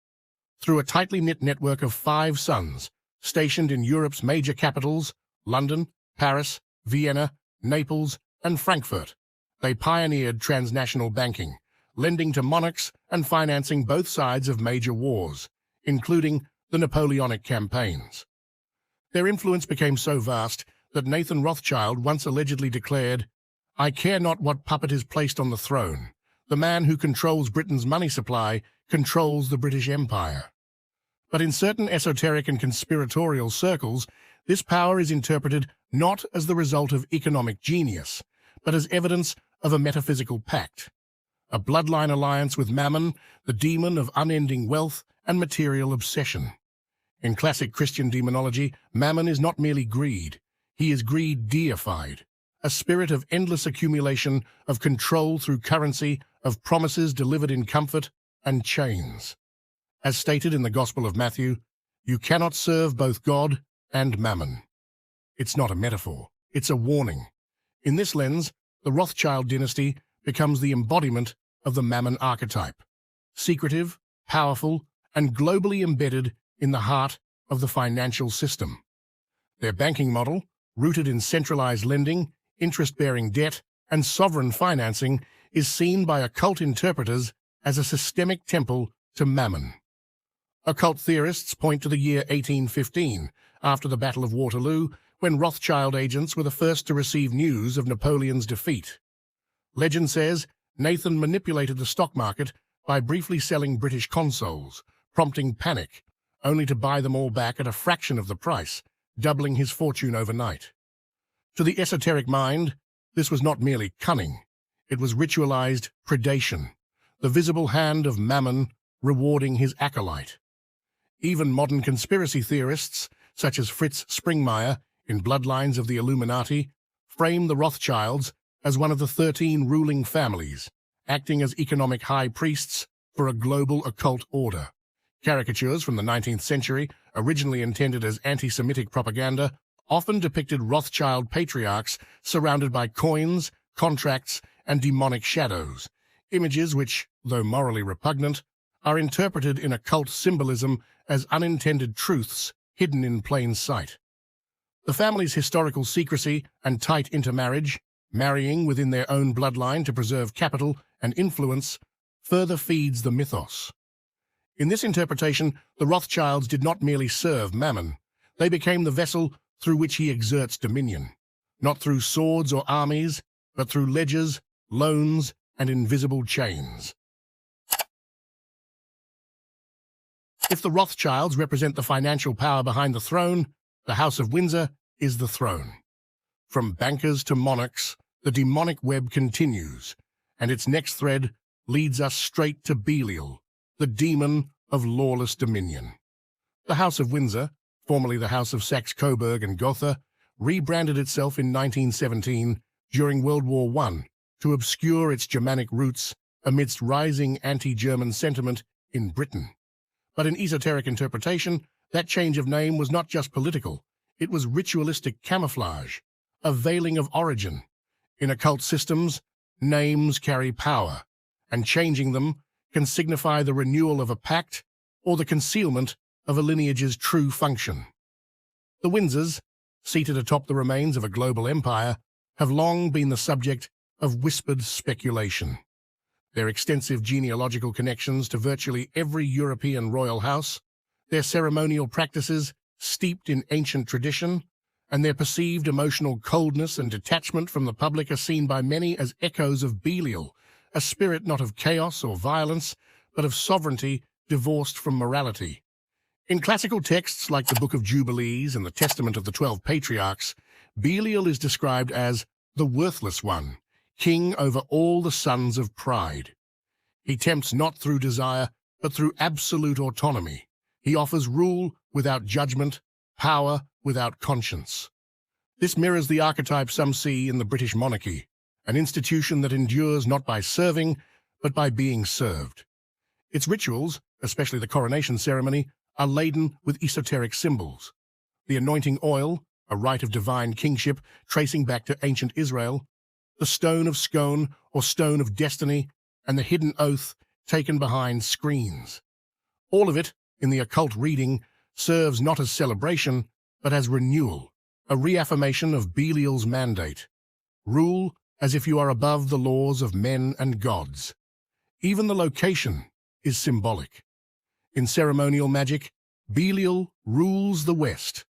Through a tightly knit network of 5 sons, stationed in Europe's major capitals, London, Paris, Vienna, Naples, and Frankfurt, they pioneered transnational banking, lending to monarchs and financing both sides of major wars, including the Napoleonic campaigns. Their influence became so vast that Nathan Rothschild once allegedly declared, "I care not what puppet is placed on the throne. The man who controls Britain's money supply controls the British Empire." But in certain esoteric and conspiratorial circles, this power is interpreted not as the result of economic genius, but as evidence of a metaphysical pact, a bloodline alliance with Mammon, the demon of unending wealth and material obsession. In classic Christian demonology, Mammon is not merely greed. He is greed deified, a spirit of endless accumulation, of control through currency, of promises delivered in comfort and chains. As stated in the Gospel of Matthew, you cannot serve both God and Mammon. It's not a metaphor, it's a warning. In this lens, the Rothschild dynasty becomes the embodiment of the Mammon archetype, secretive, powerful, and globally embedded in the heart of the financial system. Their banking model, rooted in centralized lending, interest-bearing debt, and sovereign financing, is seen by occult interpreters as a systemic temple to Mammon. Occult theorists point to the year 1815, after the Battle of Waterloo, when Rothschild agents were the first to receive news of Napoleon's defeat. Legend says Nathan manipulated the stock market by briefly selling British consols, prompting panic, only to buy them all back at a fraction of the price, doubling his fortune overnight. To the esoteric mind, this was not merely cunning. It was ritualized predation, the visible hand of Mammon rewarding his acolyte. Even modern conspiracy theorists, such as Fritz Springmeier in Bloodlines of the Illuminati, frame the Rothschilds as one of the 13 ruling families, acting as economic high priests for a global occult order. Caricatures from the 19th century, originally intended as anti-Semitic propaganda, often depicted Rothschild patriarchs surrounded by coins, contracts, and demonic shadows, images which, though morally repugnant, are interpreted in occult symbolism as unintended truths hidden in plain sight. The family's historical secrecy and tight intermarriage, marrying within their own bloodline to preserve capital and influence, further feeds the mythos. In this interpretation, the Rothschilds did not merely serve Mammon. They became the vessel through which he exerts dominion, not through swords or armies, but through ledgers, loans, and invisible chains. If the Rothschilds represent the financial power behind the throne, the House of Windsor is the throne. From bankers to monarchs, the demonic web continues, and its next thread leads us straight to Belial, the demon of lawless dominion. The House of Windsor, formerly the House of Saxe-Coburg and Gotha, rebranded itself in 1917 during World War I to obscure its Germanic roots amidst rising anti-German sentiment in Britain. But in esoteric interpretation, that change of name was not just political, it was ritualistic camouflage, a veiling of origin. In occult systems, names carry power, and changing them can signify the renewal of a pact or the concealment of a lineage's true function. The Windsors, seated atop the remains of a global empire, have long been the subject of whispered speculation. Their extensive genealogical connections to virtually every European royal house, their ceremonial practices steeped in ancient tradition, and their perceived emotional coldness and detachment from the public are seen by many as echoes of Belial, a spirit not of chaos or violence, but of sovereignty divorced from morality. In classical texts like the Book of Jubilees and the Testament of the 12 Patriarchs, Belial is described as the worthless one, king over all the sons of pride. He tempts not through desire, but through absolute autonomy. He offers rule without judgment, power without conscience. This mirrors the archetype some see in the British monarchy, an institution that endures not by serving, but by being served. Its rituals, especially the coronation ceremony, are laden with esoteric symbols. The anointing oil, a rite of divine kingship tracing back to ancient Israel, the stone of scone or stone of destiny, and the hidden oath taken behind screens. All of it, in the occult reading, serves not as celebration, but as renewal, a reaffirmation of Belial's mandate. Rule as if you are above the laws of men and gods. Even the location is symbolic. In ceremonial magic, Belial rules the West,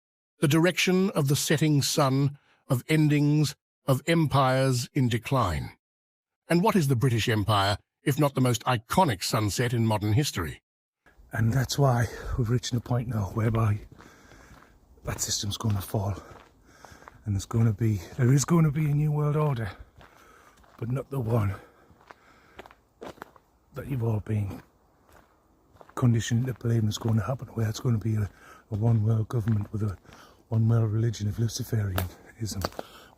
the direction of the setting sun, of endings, of empires in decline. And what is the British Empire, if not the most iconic sunset in modern history? And that's why we've reached a point now whereby that system's going to fall. And there is going to be a new world order, but not the one that you've all been conditioned to believe is going to happen, where it's going to be a one world government with a one world religion of Luciferianism,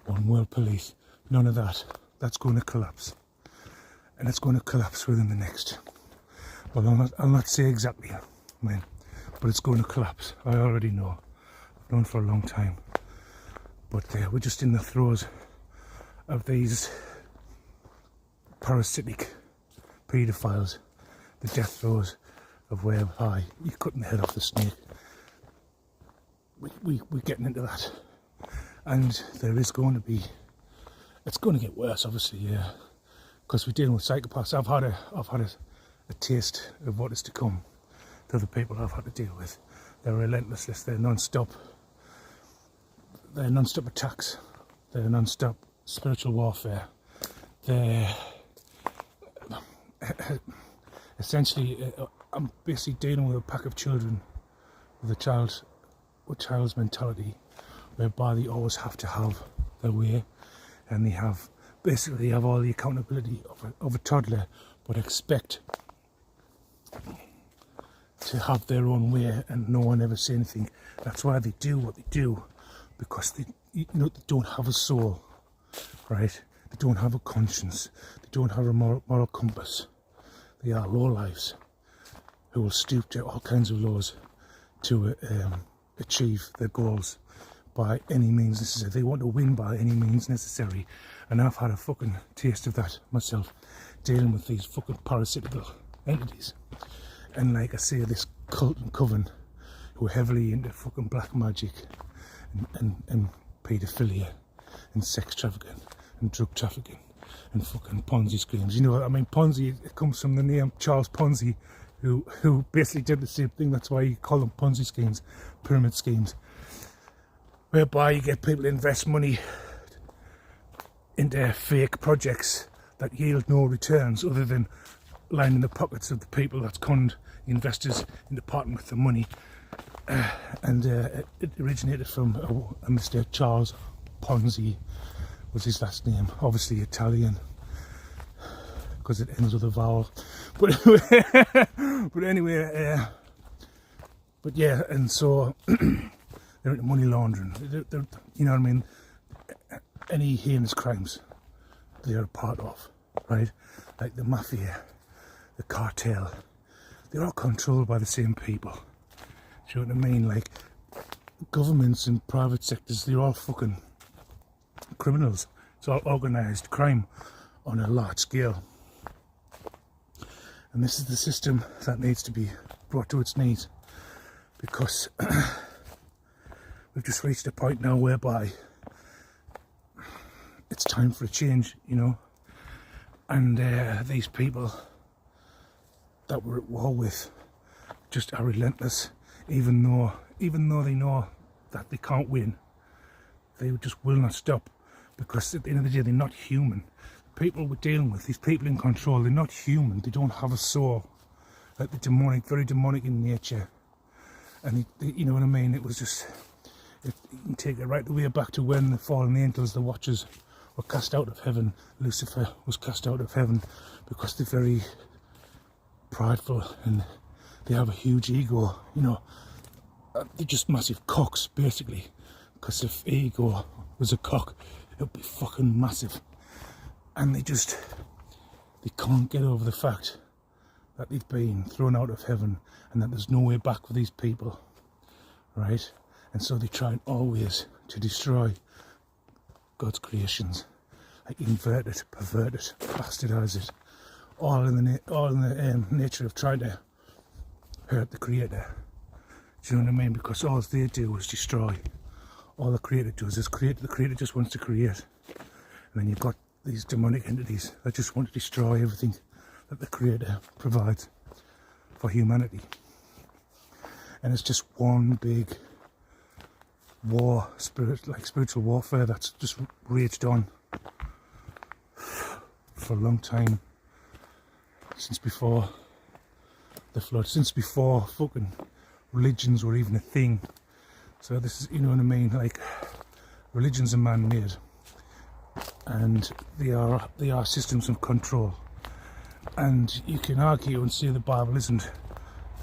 one world police. None of that. That's going to collapse. And it's going to collapse within the next. Well, I'll not say exactly when, but it's going to collapse. I already know. I've known for a long time. But we're just in the throes of these parasitic paedophiles, the death throes of whereby you're cutting the head off the snake. We're getting into that. And there is going to be, it's going to get worse, obviously, yeah, because we're dealing with psychopaths. I've had a taste of what is to come to the people I've had to deal with. They're relentless, they're non-stop. They're non-stop attacks. They're non-stop spiritual warfare. They're essentially, I'm basically dealing with a pack of children with child's mentality, whereby they always have to have their way, and they have all the accountability of a toddler, but expect to have their own way and no one ever say anything. That's why they do what they do, because they don't have a soul, right? They don't have a conscience. They don't have a moral compass. They are lowlifes who will stoop to all kinds of laws to achieve their goals by any means necessary. They want to win by any means necessary. And I've had a fucking taste of that myself, dealing with these fucking parasitical entities. And like I say, this cult and coven who are heavily into fucking black magic and paedophilia and sex trafficking and drug trafficking and fucking Ponzi schemes. You know what I mean? Ponzi, it comes from the name Charles Ponzi, who basically did the same thing. That's why you call them Ponzi schemes, pyramid schemes, whereby you get people to invest money into fake projects that yield no returns other than lining the pockets of the people that's conned the investors into parting with the money. It originated from a Mr. Charles Ponzi, was his last name, obviously Italian, because it ends with a vowel. But anyway, but yeah, and so they're into money laundering. They're, you know what I mean? Any heinous crimes they're a part of, right? Like the mafia, the cartel, they're all controlled by the same people. Do you know what I mean? Like governments and private sectors, they're all fucking criminals. It's all organised crime on a large scale. And this is the system that needs to be brought to its knees, because we've just reached a point now whereby it's time for a change, you know. And these people that we're at war with just are relentless, even though they know that they can't win. They just will not stop, because at the end of the day, they're not human. The people we're dealing with, these people in control, they're not human. They don't have a soul. Like the demonic, very demonic in nature. And you know what I mean? It was just, you can take it right the way back to when the fallen angels, the watchers, were cast out of heaven. Lucifer was cast out of heaven because they're very prideful and they have a huge ego, you know. They're just massive cocks, basically, because if ego was a cock, it would be fucking massive. and they can't get over the fact that they've been thrown out of heaven and that there's no way back for these people, right? And so they try always to destroy God's creations, like invert it, pervert it, bastardize it, all in the nature of trying to hurt the Creator. Do you know what I mean? Because all they do is destroy. All the Creator does is create. The Creator just wants to create. And then you've got these demonic entities that just want to destroy everything that the Creator provides for humanity. And it's just one big war, spiritual warfare that's just raged on for a long time, since before the flood, since before fucking religions were even a thing. So this is, you know what I mean, like, religions are man-made, and they are systems of control. And you can argue and say the Bible isn't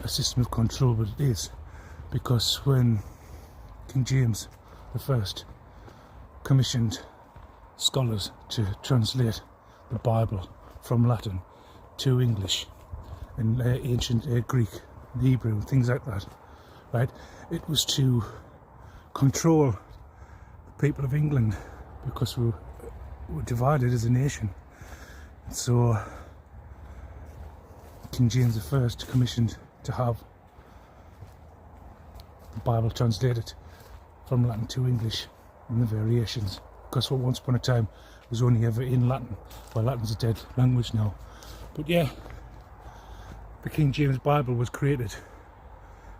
a system of control, but it is, because when King James I commissioned scholars to translate the Bible from Latin to English and ancient Greek, Hebrew, things like that, right? It was to control the people of England, because we're divided as a nation. And so King James I commissioned to have the Bible translated from Latin to English in the variations, because what once upon a time was only ever in Latin. Well, Latin's a dead language now. But yeah, the King James Bible was created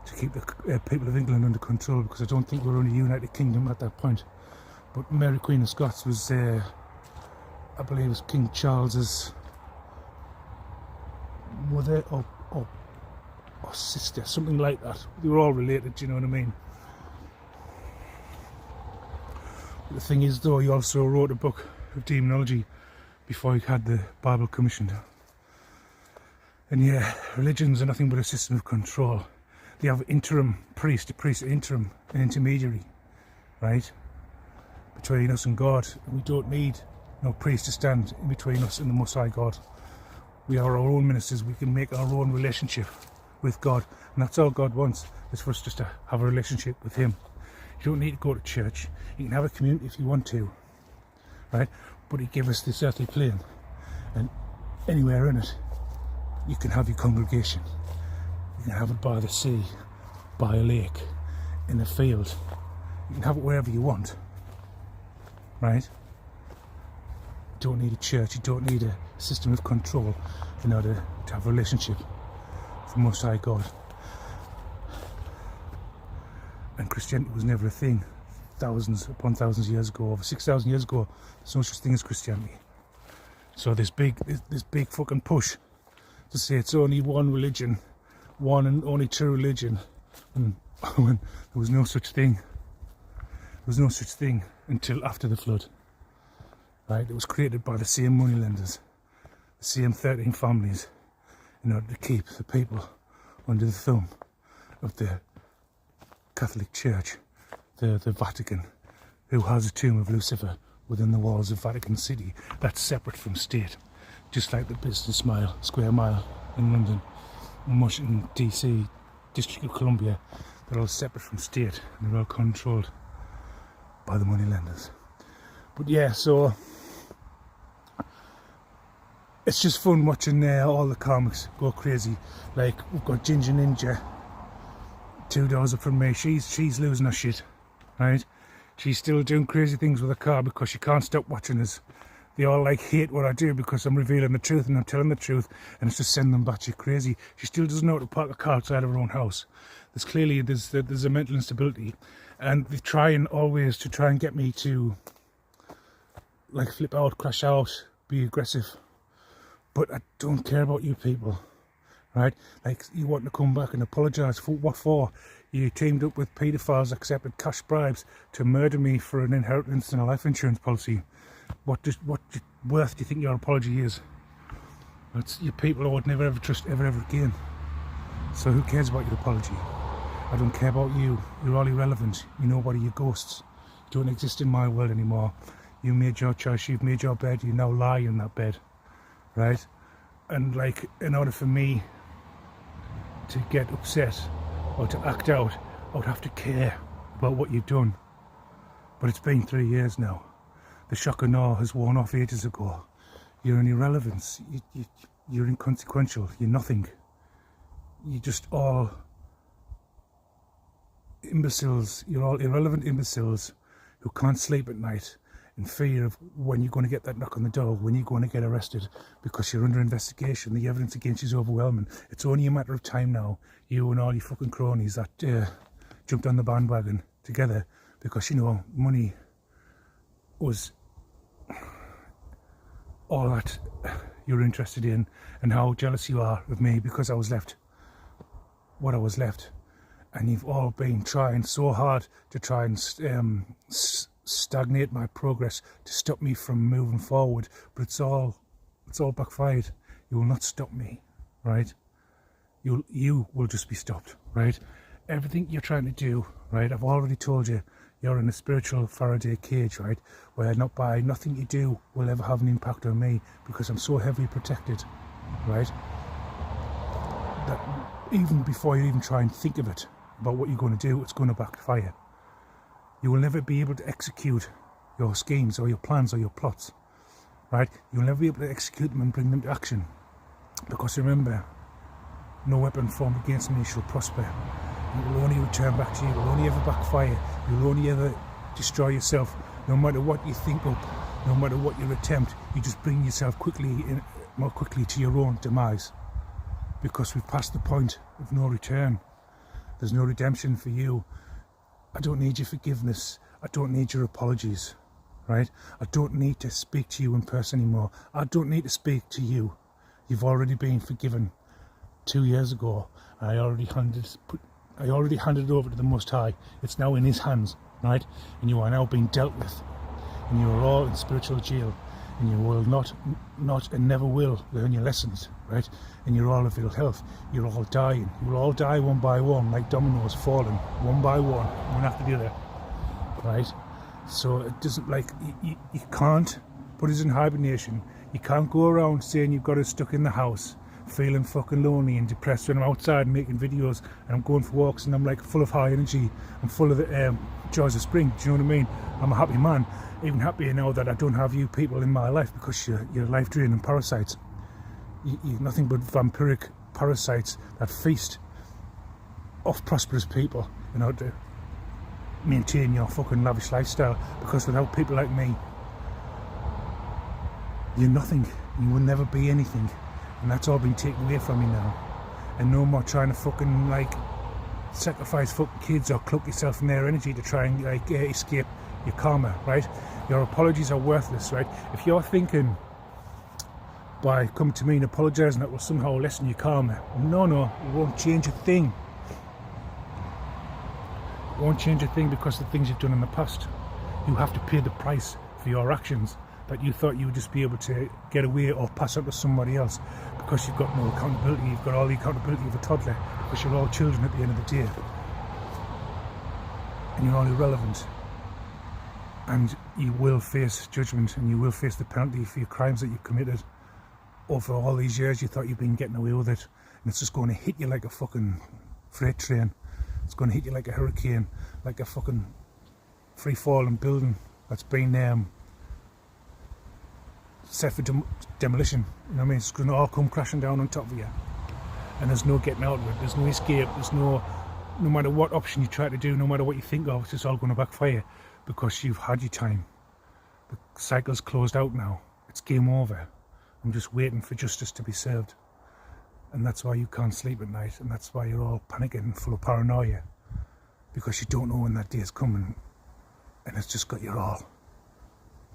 to keep the people of England under control, because I don't think we were only a United Kingdom at that point. But Mary Queen of Scots was, I believe it was King Charles's mother or sister, something like that. They were all related, do you know what I mean? But the thing is, though, he also wrote a book of demonology before he had the Bible commissioned. And yeah, religions are nothing but a system of control. They have interim priest, a priest, interim, an intermediary, right, between us and God. We don't need no priest to stand in between us and the Most High God. We are our own ministers. We can make our own relationship with God, and that's all God wants, is for us just to have a relationship with Him. You don't need to go to church. You can have a community if you want to, right? But He gave us this earthly plane, and anywhere in it, you can have your congregation. You can have it by the sea, by a lake, in a field. You can have it wherever you want, right? You don't need a church. You don't need a system of control in order to have a relationship with the Most High God. And Christianity was never a thing. Thousands upon thousands of years ago, over 6,000 years ago, there's no such thing as Christianity. So this big fucking push to say it's only one religion, one and only true religion, when there was no such thing. There was no such thing until after the flood. Right? It was created by the same moneylenders, the same 13 families, in order to keep the people under the thumb of the Catholic Church, the Vatican, who has a tomb of Lucifer within the walls of Vatican City that's separate from state, just like the Business Mile, Square Mile in London, Washington DC, District of Columbia. They're all separate from state, and they're all controlled by the moneylenders. But yeah, so it's just fun watching all the comics go crazy. Like, we've got Ginger Ninja 2 doors up from me. She's losing her shit, right? She's still doing crazy things with her car because she can't stop watching us. They all like hate what I do because I'm revealing the truth and I'm telling the truth, and it's just sending them batshit crazy. She still doesn't know how to park a car outside of her own house. There's a mental instability, and they try and get me to like flip out, crash out, be aggressive. But I don't care about you people, right? Like, you want to come back and apologise for what for? You teamed up with paedophiles, accepted cash bribes to murder me for an inheritance and a life insurance policy. What worth do you think your apology is? It's your people I would never ever trust ever again. So who cares about your apology? I don't care about you. You're all irrelevant. You're nobody. You're ghosts. You don't exist in my world anymore. You made your choice, you've made your bed, you now lie in that bed, right? And like, in order for me to get upset or to act out, I would have to care about what you've done. But it's been 3 years now. The shock and awe has worn off ages ago. You're an irrelevance. You're inconsequential. You're nothing. You're just all imbeciles. You're all irrelevant imbeciles who can't sleep at night in fear of when you're going to get that knock on the door, when you're going to get arrested because you're under investigation. The evidence against you is overwhelming. It's only a matter of time now, you and all your fucking cronies that jumped on the bandwagon together because, you know, money was all that you're interested in, and how jealous you are of me because I was left what I was left. And you've all been trying so hard to try and stagnate my progress, to stop me from moving forward, but it's all backfired. You will not stop me, right? You will just be stopped, right? Everything you're trying to do, right? I've already told you, you're in a spiritual Faraday cage, right? Where nothing you do will ever have an impact on me because I'm so heavily protected, right? That even before you even try and think of it, about what you're going to do, it's going to backfire. You will never be able to execute your schemes or your plans or your plots, right? You'll never be able to execute them and bring them to action, because remember, no weapon formed against me shall prosper. It will only return back to you. It will only ever backfire. You will only ever destroy yourself. No matter what you think up, no matter what your attempt, you just bring yourself more quickly to your own demise, because we've passed the point of no return. There's no redemption for you. I don't need your forgiveness. I don't need your apologies, right? I don't need to speak to you in person anymore. I don't need to speak to you. You've already been forgiven 2 years ago. I already handed it over to the Most High. It's now in His hands, right? And you are now being dealt with. And you are all in spiritual jail. And you will not and never will learn your lessons, right? And you're all of ill health. You're all dying. You will all die one by one, like dominoes falling, one by one after the other, right? So it doesn't, like, you can't put us in hibernation. You can't go around saying you've got us stuck in the house, feeling fucking lonely and depressed when I'm outside making videos and I'm going for walks and I'm like full of high energy. I'm full of the joys of spring. Do you know what I mean? I'm a happy man. Even happier now that I don't have you people in my life, because you're life draining parasites. You're nothing but vampiric parasites that feast off prosperous people in order to maintain your fucking lavish lifestyle. Because without people like me, you're nothing. You will never be anything. And that's all been taken away from you now. And no more trying to fucking like sacrifice fucking kids or cloak yourself in their energy to try and like escape your karma, right? Your apologies are worthless, right? If you're thinking by coming to me and apologising that will somehow lessen your karma, no, it won't change a thing. It won't change a thing, because the things you've done in the past, you have to pay the price for your actions that you thought you would just be able to get away or pass on to somebody else, because you've got no accountability. You've got all the accountability of a toddler, because you're all children at the end of the day, and you're all irrelevant. And you will face judgment, and you will face the penalty for your crimes that you've committed over all these years. You thought you've been getting away with it, and it's just going to hit you like a fucking freight train. It's going to hit you like a hurricane, like a fucking free-falling building that's been set for demolition. You know what I mean? It's going to all come crashing down on top of you, and there's no getting out of it. There's no escape. There's no matter what option you try to do, no matter what you think of, it's just all going to backfire, because you've had your time. The cycle's closed out now. It's game over. I'm just waiting for justice to be served. And that's why you can't sleep at night, and that's why you're all panicking and full of paranoia, because you don't know when that day is coming, and it's just got you all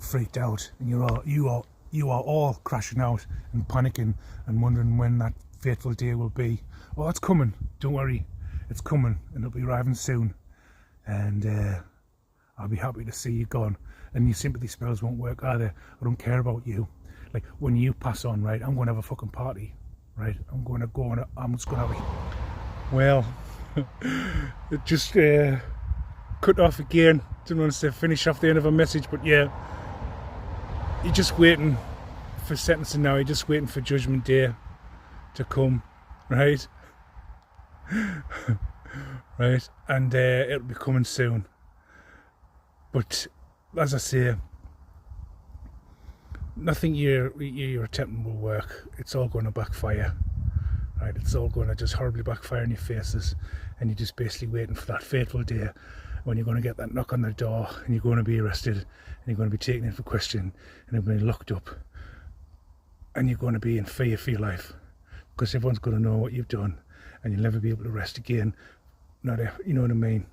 freaked out, and you are all crashing out and panicking and wondering when that fateful day will be. Oh, it's coming. Don't worry, it's coming, and it'll be arriving soon. And I'll be happy to see you gone, and your sympathy spells won't work either. I don't care about you. Like, when you pass on, right, I'm going to have a fucking party, right? I'm going to go and I'm just going to have a... Well, it just cut off again. Didn't want to finish off the end of a message, but yeah, you're just waiting for sentencing now. You're just waiting for Judgment Day to come, right? Right, and it'll be coming soon. But as I say, nothing you're attempting will work. It's all going to backfire, right? It's all going to just horribly backfire in your faces, and you're just basically waiting for that fateful day when you're going to get that knock on the door, and you're going to be arrested, and you're going to be taken in for question, and you're going to be locked up, and you're going to be in fear for your life, because everyone's going to know what you've done, and you'll never be able to rest again. You know what I mean?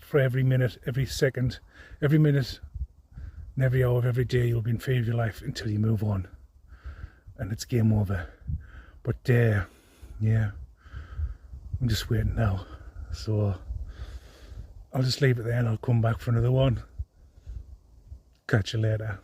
For every minute, every second, every minute, and every hour of every day, you'll be in fear of your life until you move on, and it's game over. But yeah, I'm just waiting now. So I'll just leave it there, and I'll come back for another one. Catch you later.